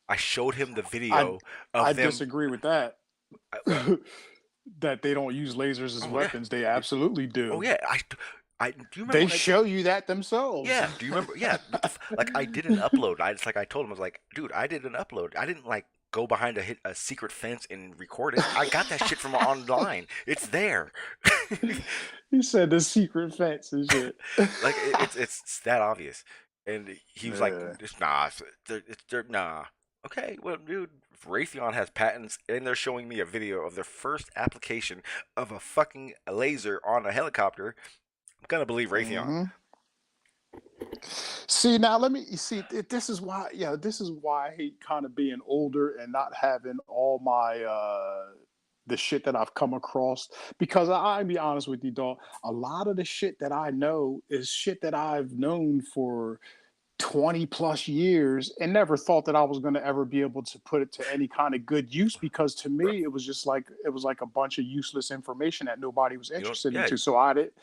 I showed him the I video I of them. disagree with that. What? That they don't use lasers as Oh yeah, weapons. They It- absolutely oh do. yeah. I do you remember They when I show you that themselves. yeah, do you remember? Yeah, like I did an upload. I told him, I was like, dude, I did an upload. I didn't like go behind a secret fence and record it. I got that shit from online. It's there. He said the secret fence and shit. Like it's that obvious. And he was like, Yeah. it's nah, they're nah. Okay, well, dude, Raytheon has patents, and they're showing me a video of their first application of a fucking laser on a helicopter. I'm gonna believe Raytheon. Hmm. See, now let me see. This is why, yeah, this is why I hate kind of being older and not having all my the shit that I've come across. Because I'll be honest with you, dog. A lot of the shit that I know is shit that I've known for 20 plus years and never thought that I was going to ever be able to put it to any kind of good use, because to Bro, me it was just like it was like a bunch of useless information that nobody was you know, interested yeah. into. So I didn't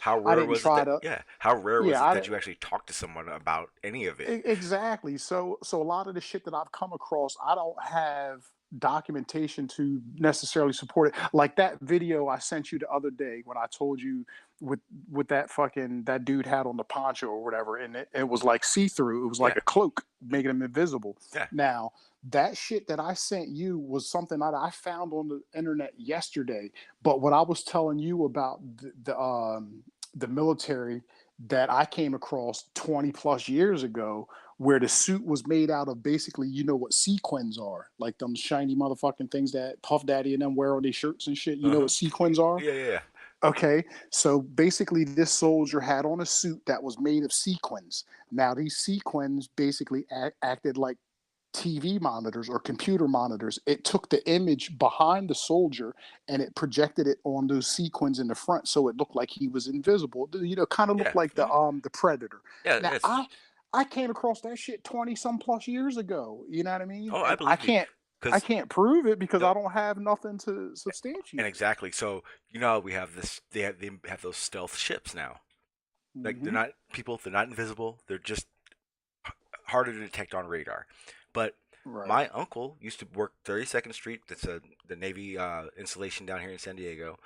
try to. How rare Yeah, was it I that you actually talked to someone about any of it? exactly. So a lot of the shit that I've come across, I don't have documentation to necessarily support it. Like that video I sent you the other day when I told you with that fucking that dude had on the poncho or whatever, and it was like see through. It was Yeah, like a cloak making him invisible. yeah. Now that shit that I sent you was something that I found on the internet yesterday. But what I was telling you about the military that I came across 20 plus years ago, where the suit was made out of basically, you know what sequins are, like them shiny motherfucking things that Puff Daddy and them wear on their shirts and shit. You Uh know huh. what sequins are? Yeah, yeah, yeah. Okay, so basically, this soldier had on a suit that was made of sequins. Now, these sequins basically acted like TV monitors or computer monitors. It took the image behind the soldier and it projected it on those sequins in the front, so it looked like he was invisible. You know, kind of looked Yeah. like Mhm. the Predator. Yeah, Now, it's. I came across that shit 20 some plus years ago. You know what I mean? Oh, I And believe you, I because can't prove it because the I don't have nothing to and substantiate it. exactly. So you know we have this. They have those stealth ships now. Like they're Hmm. not people. They're not invisible. They're just harder to detect on radar. But Right. my uncle used to work 32nd Street. That's the Navy installation down here in San Diego.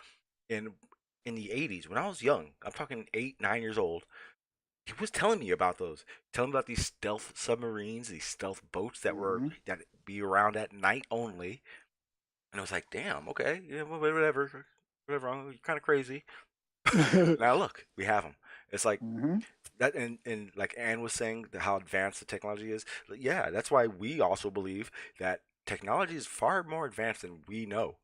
And in the 80s, when I was young, I'm talking 8, 9 years old. He was telling me about those. Telling me about these stealth submarines, these stealth boats Hmm. that be around at night only. And I was like, damn, okay, yeah, whatever, whatever. You're kind of crazy. Now look, we have them. It's like Hmm. that, and like Anne was saying, how advanced the technology is. Like, yeah, that's why we also believe that technology is far more advanced than we know,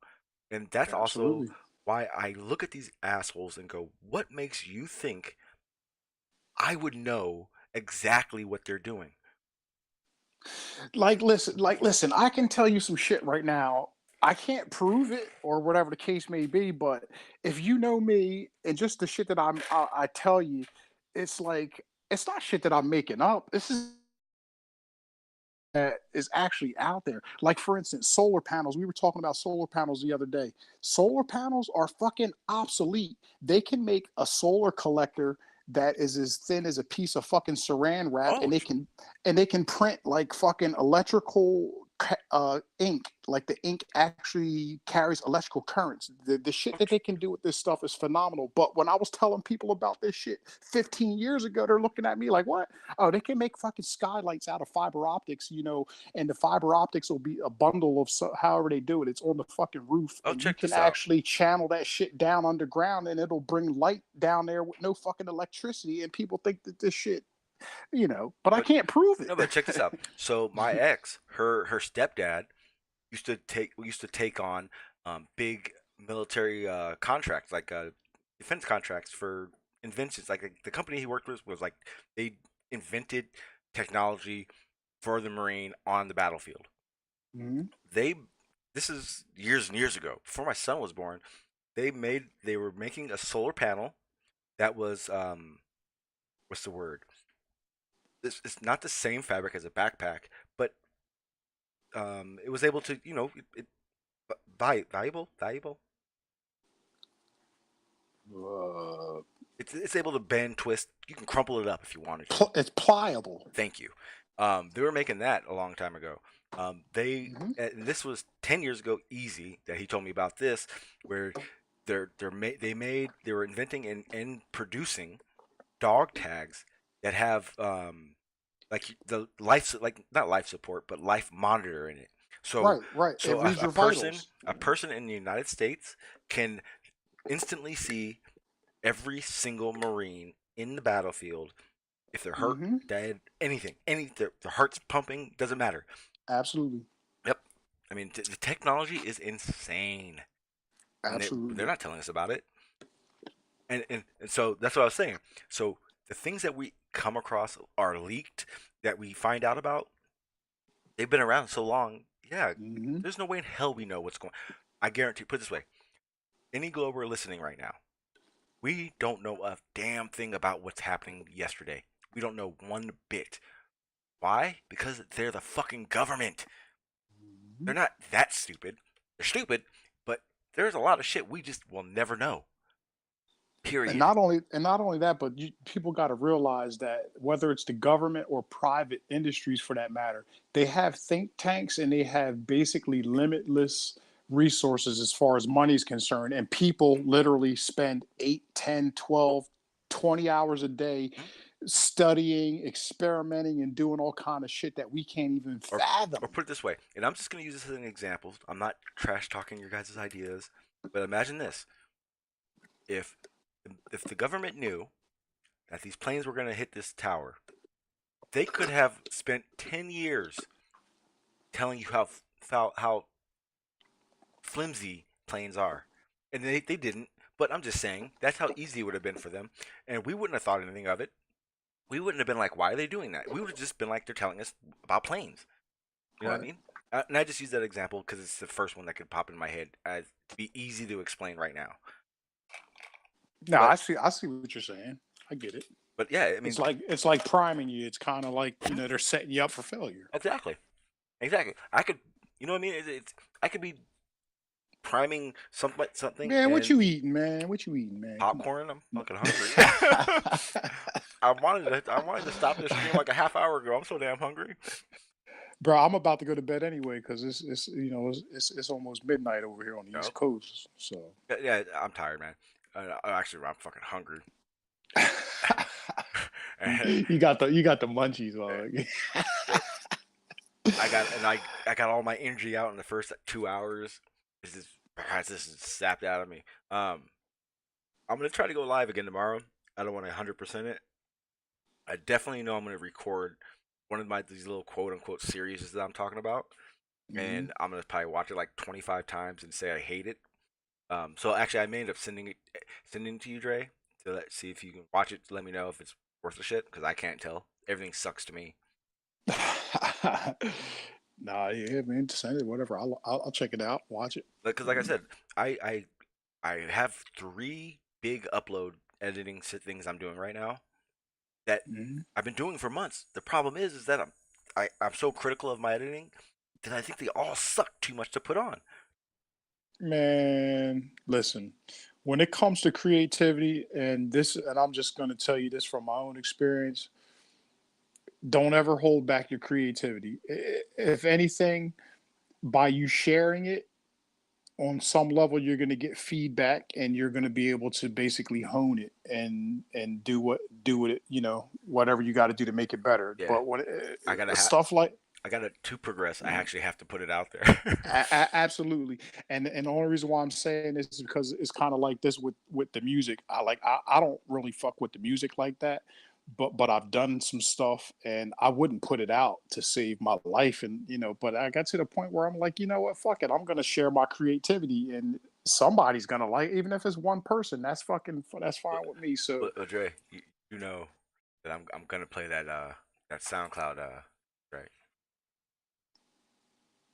and that's also Absolutely. why I look at these assholes and go, what makes you think I would know exactly what they're doing? Listen, I can tell you some shit right now. I can't prove it or whatever the case may be, but if you know me and just the shit that I tell you, it's like it's not shit that I'm making up. This is that is actually out there. Like for instance, solar panels. We were talking about solar panels the other day. Solar panels are fucking obsolete. They can make a solar collector that is as thin as a piece of fucking saran wrap, Oh, and they can print like fucking electrical ink. Like the ink actually carries electrical currents. The shit that they can do with this stuff is phenomenal. But when I was telling people about this shit 15 years ago, they're looking at me like, what? Oh, they can make fucking skylights out of fiber optics, and the fiber optics will be a bundle of however they do it. It's on the fucking roof, oh, and you check can this out. actually channel that shit down underground, and it'll bring light down there with no fucking electricity. And people think that this shit, but I But can't prove it. no, but check this out. So my ex, her stepdad used to take on big military contracts, like defense contracts for inventions. Like the company he worked with was like they invented technology for the Marine on the battlefield. Mhm. They This is years and years ago, before my son was born. They were making a solar panel that was what's the word? It's not the same fabric as a backpack, but it was able to, valuable. Uh, It's able to bend, twist. You can crumple it up if you wanted to. it's pliable. Thank you. They were making that a long time ago. Mhm. And this was 10 years ago, easy that he told me about this, where they were inventing and producing dog tags that have like the life, like not life support but life monitor in it. So Right, right. It so reads your vitals. a person in the United States can instantly see every single Marine in the battlefield, if they're hurt, Hmm. dead, anything, their heart's pumping, doesn't matter. Absolutely, Yep. I mean, the technology is insane, and they're absolutely. not telling us about it. And so that's what I was saying. So the things that we come across are leaked, that we find out about. They've been around so long. Yeah, Hmm. there's no way in hell we know what's going. I guarantee. Put it this way: any Glober listening right now, we don't know a damn thing about what's happening yesterday. We don't know one bit. Why? Because they're the fucking government. They're not that stupid. They're stupid, but there's a lot of shit we just will never know. And Period. not only that, but people got to realize that whether it's the government or private industries for that matter, they have think tanks and they have basically limitless resources as far as money is concerned. And people literally spend 8, 10, 12, 20 hours a day Mhm. studying, experimenting, and doing all kind of shit that we can't even Or, or fathom. put it this way, and I'm just going to use this as an example. I'm not trash talking your guys' ideas, but imagine this: if if the government knew that these planes were going to hit this tower, they could have spent 10 years telling you how flimsy planes are. And they didn't, but I'm just saying that's how easy it would have been for them. And we wouldn't have thought anything of it. We wouldn't have been like, why are they doing that? We would have just been like, they're telling us about planes. You know what I Right. mean? And I just use that example because it's the first one that could pop in my head as to be easy to explain right now. No, But I see what you're saying. I get it. yeah, I It's mean, like priming you. It's kind of like, they're setting you up for failure. exactly, exactly. I could, you know what I mean? I could be priming something Man, what and you eating, man? What you eating, man? Come popcorn. I'm on. fucking hungry. I wanted to stop this stream like a half hour ago. I'm so damn hungry. Bro, I'm about to go to bed anyway because it's almost midnight over here on the East No. Coast. So Yeah, I'm tired, man. Actually, I'm fucking hungry. And, you got the munchies, dog. but I got all my energy out in the first 2 hours. This is sapped out of me. I'm gonna try to go live again tomorrow. I don't want to 100% it. I definitely know I'm gonna record one of these little quote unquote series that I'm talking about, Mhm. and I'm gonna probably watch it like 25 times and say I hate it. So actually, I may end up sending it to you, Dre, to see if you can watch it. To let me know if it's worth the shit, because I can't tell. Everything sucks to me. Nah, yeah, man. Send it, whatever. I'll check it out, watch it. Because like I said, I I I have 3 big upload editing things I'm doing right now. that Mhm. I've been doing for months. The problem is that I'm so critical of my editing that I think they all suck too much to put on. Man, listen, when it comes to creativity, and I'm just going to tell you this from my own experience, don't ever hold back your creativity. If anything, by you sharing it, on some level you're going to get feedback and you're going to be able to basically hone it and do it, whatever you got to do to make it better. Yeah, But when I gotta have. stuff like I gotta to progress. I mm, actually have to put it out there. absolutely, and the only reason why I'm saying this is because it's kind of like this with the music. I don't really fuck with the music like that, but I've done some stuff and I wouldn't put it out to save my life, and but I got to the point where I'm like, you know what, fuck it, I'm gonna share my creativity, and somebody's gonna like, even if it's one person, that's but, fine with me. So but Dre, you know that I'm gonna play that SoundCloud right?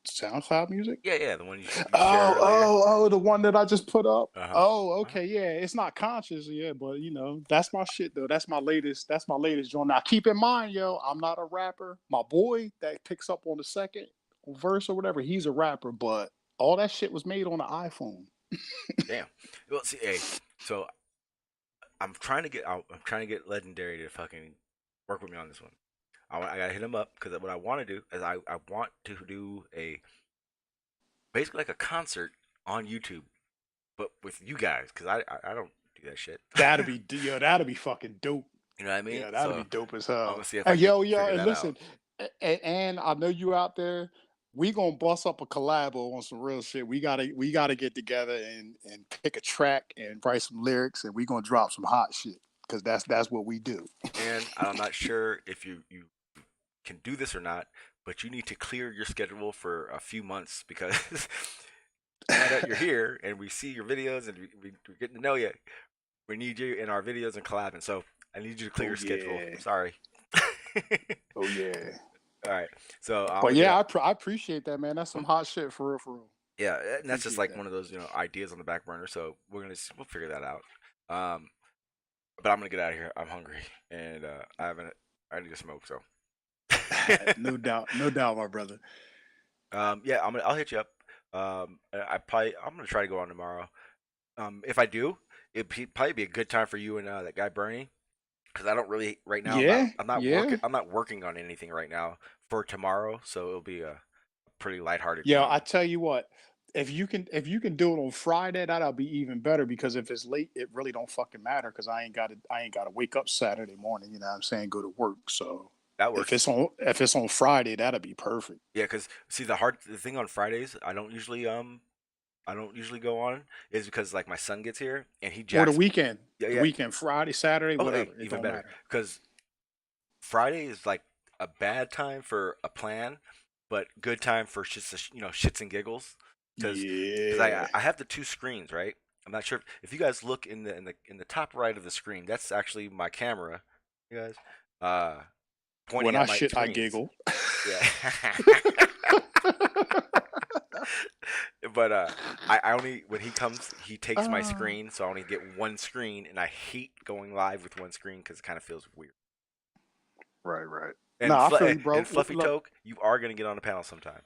SoundCloud music. Yeah, yeah, the one you shared Oh, earlier. oh, the one that I just put up. Uh huh. Oh, Uh huh. okay, yeah. It's not conscious, yeah, but that's my shit though. That's my latest. That's my latest joint. Now, keep in mind, yo, I'm not a rapper. My boy that picks up on the second verse or whatever, he's a rapper. But all that shit was made on the iPhone. Damn. Well, see, hey, so I'm trying to get Legendary to fucking work with me on this one. I gotta hit him up because what I want to do is I want to do a basically like a concert on YouTube, but with you guys because I don't do that shit. That'd be fucking dope. You know what I mean? Yeah, that'd So be dope as I'm hell. gonna see if Hey, I can yo, figure and that out. listen, and I know you out there. We gonna bust up a collabo on some real shit. We gotta get together and pick a track and write some lyrics, and we gonna drop some hot shit because that's what we do. And I'm not sure if you can do this or not, but you need to clear your schedule for a few months because now that you're here and we see your videos and we're getting to know you, we need you in our videos and collabing. So I need you to clear Oh your schedule. yeah, Sorry. oh yeah. All right. So I'm But gonna get yeah, up. I appreciate that, man. That's some hot shit for real, for real. Yeah, and that's just Appreciate like that. one of those ideas on the back burner. So we'll figure that out. Um, but I'm gonna get out of here. I'm hungry and I need to smoke. So No doubt, no doubt, my brother. yeah, I'll hit you up. I'm gonna try to go on tomorrow. If I do, probably be a good time for you and that guy Bernie because I don't really right now. Yeah, I'm not yeah. working. I'm not working on anything right now for tomorrow, so it'll be a pretty lighthearted Yeah, fun I one. tell you what, if you can do it on Friday, that'll be even better because if it's late, it really don't fucking matter because I ain't gotta wake up Saturday morning, you know what I'm saying, go to work. So That if works. it's on Friday, that'll be perfect. Yeah, because see the thing on Fridays I don't usually go on is because like my son gets here and he Or the jacks. weekend. Yeah, The yeah. weekend, Friday, Saturday, Oh, hey, whatever. It even don't better matter. because Friday is like a bad time for a plan, but good time for just shits and giggles. Because Yeah. I have the two screens right. I'm not sure if you guys look in the top right of the screen. That's actually my camera. You guys, uh, pointing When at I my shit, I screens. giggle. Yeah. But I only when he comes, he takes my Ah, screen, so I only get one screen, and I hate going live with one screen because it kind of feels weird. right, right. No, And I feel you, bro. Fluffy Look, Toke, you are gonna get on the panel sometime.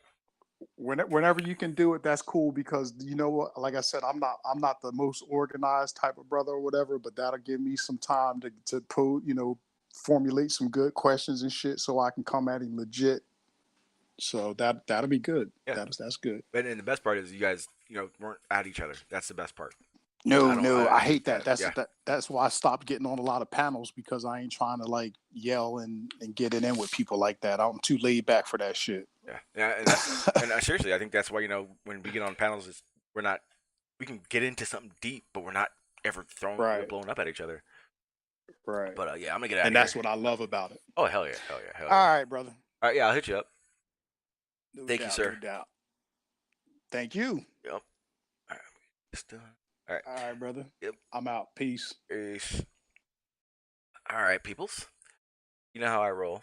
whenever you can do it, that's cool because you know what? Like I said, I'm not the most organized type of brother or whatever, but that'll give me some time to put formulate some good questions and shit so I can come at him legit. So that'll be good. Yeah, That's good. and the best part is you guys, weren't at each other. That's the best part. No, no, I I hate hate that. that. That's Yeah, that's why I stopped getting on a lot of panels because I ain't trying to like yell and get it in with people like that. I'm too laid back for that shit. yeah, yeah, and seriously, I think that's why when we get on panels, is we're not we can get into something deep, but we're not ever throwing Right, blowing up at each other. right. But yeah, I'm gonna get out And of here. that's what I love about it. Oh hell yeah, hell yeah, hell yeah. All right, brother. All right, yeah, I'll hit you up. No Thank you, doubt, no sir. doubt. Thank you. Yep. All right, just done. All right. All right, brother. Yep. I'm out. Peace. Peace. All right, peoples. You know how I roll.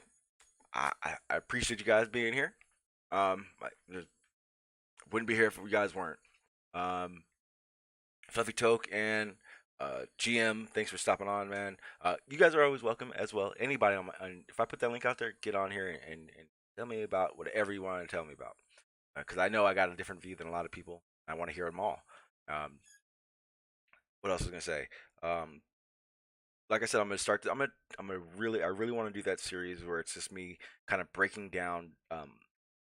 I appreciate you guys being here. I wouldn't be here if you guys weren't. Um, Fluffy Toke and GM, thanks for stopping on, man. You guys are always welcome as well. Anybody if I put that link out there, get on here and tell me about whatever you want to tell me about. Because I know I got a different view than a lot of people. I want to hear them all. What else was I gonna say? Like I said, I'm gonna start. I really want to do that series where it's just me kind of breaking down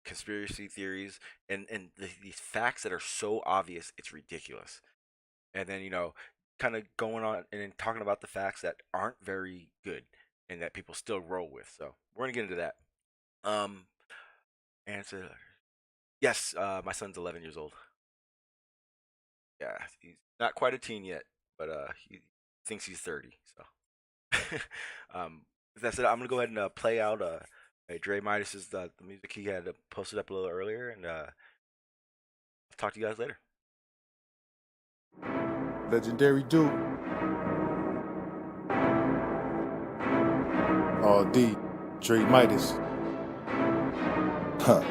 conspiracy theories and these facts that are so obvious it's ridiculous. And then kind of going on and then talking about the facts that aren't very good and that people still roll with. So we're gonna get into that. Answer. Yes, my son's 11 years old. Yeah, he's not quite a teen yet, but he thinks he's 30. So, with that said, I'm gonna go ahead and play out Dre Midas's the music he had posted up a little earlier, and I'll talk to you guys later. Legendary Duke. D. Dre Midas. Huh.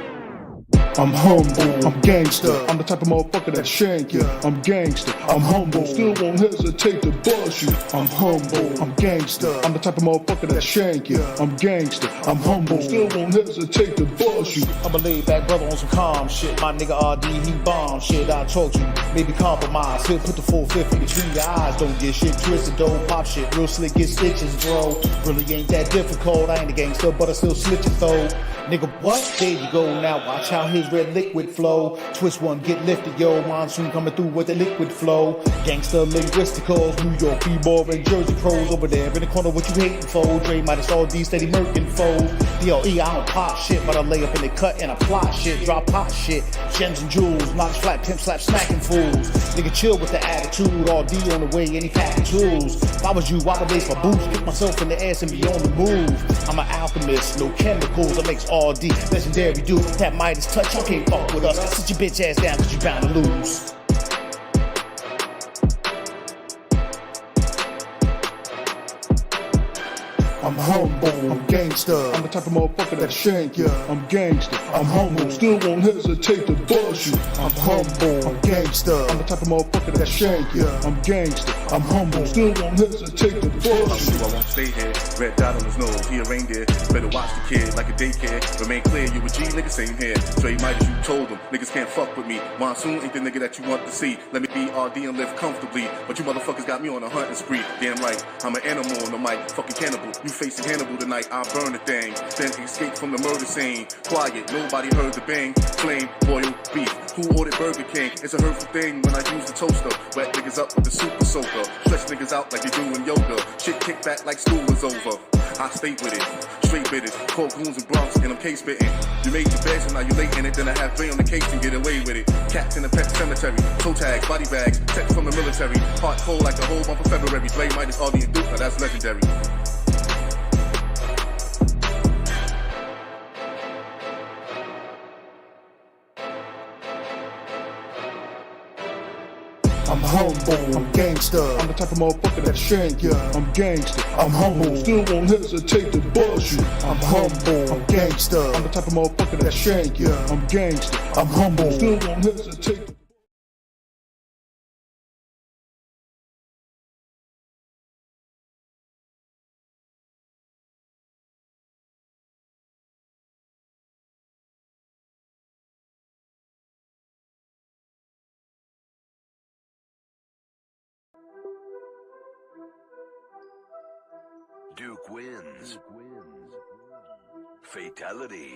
I'm humble, I'm gangster. I'm the type of motherfucker that shank you. I'm gangster, I'm humble, still won't hesitate to bust you. I'm humble, I'm gangster. I'm the type of motherfucker that shank you. I'm gangster, I'm humble, still won't hesitate to bust you. I'm a laid back brother on some calm shit. My nigga RD, he bomb shit. I talk to you, maybe compromise. He'll put the full fifth in between your eyes. Don't get shit twisted, don't pop shit. Real slick, get stitches, bro. Really ain't that difficult. I ain't a gangster, but I still snitch it though. Nigga, what? There you go. Now watch how his red liquid flow. Twist one, get lifted, yo. Monsoon coming through with the liquid flow. Gangster linguisticals, New York B-ball and Jersey pros over there in the corner. What you hating for? Dre Midas all D steady murking foe. DLE, I don't pop shit, but I lay up in the cut and I plot shit, drop pot shit, gems and jewels, knocks flat, pimp slap, smacking fools. Nigga chill with the attitude, all D on the way, any packing tools. If I was you, I would lace my boots, kick myself in the ass and be on the move. I'm an alchemist, no chemicals, that makes all D. Legendary dude, that Midas touch, you can't fuck with us. Sit your bitch ass down, cause you bound to lose. I'm humble, I'm gangster. I'm the type of motherfucker that shank ya. I'm gangster, I'm humble, still won't hesitate to bust you. I'm humble, I'm gangster. I'm the type of motherfucker that shank ya. I'm gangster, I'm humble, still won't hesitate to bust you. I won't stay here. Red dot on his nose, he a reindeer. Better watch the kid like a daycare. Remain clear, you a G, nigga, same here. Dre Midas, you told him, niggas can't fuck with me. Monsoon ain't the nigga that you want to see. Let me be RD and live comfortably. But you motherfuckers got me on a hunting spree. Damn right, I'm an animal on the mic, fucking cannibal. You facing Hannibal tonight, I'll burn the thing. Then escape from the murder scene. Quiet, nobody heard the bang. Flame, boiled beef. Who ordered Burger King? It's a hurtful thing when I use the toaster. Wet niggas up with the super soaker. Stretch niggas out like they doing yoga. Shit kick back like school is over. I stay with it, straight with it. Cold goons and Bronx and I'm case spitting. You made your bed, so now you late in it. Then I have Dre on the case and get away with it. Cats in the pet cemetery, toe tags, body bags, text from the military. Hot cold like the whole month of February. Dre Midas, all the Duke, now that's legendary. I'm humble, I'm gangster. I'm the type of motherfucker that shank ya. I'm gangster, I'm humble, still won't hesitate to bust you. I'm humble, I'm gangster. I'm the type of motherfucker that shank ya. I'm gangster, I'm humble, still won't hesitate to. Duke wins. Fatality.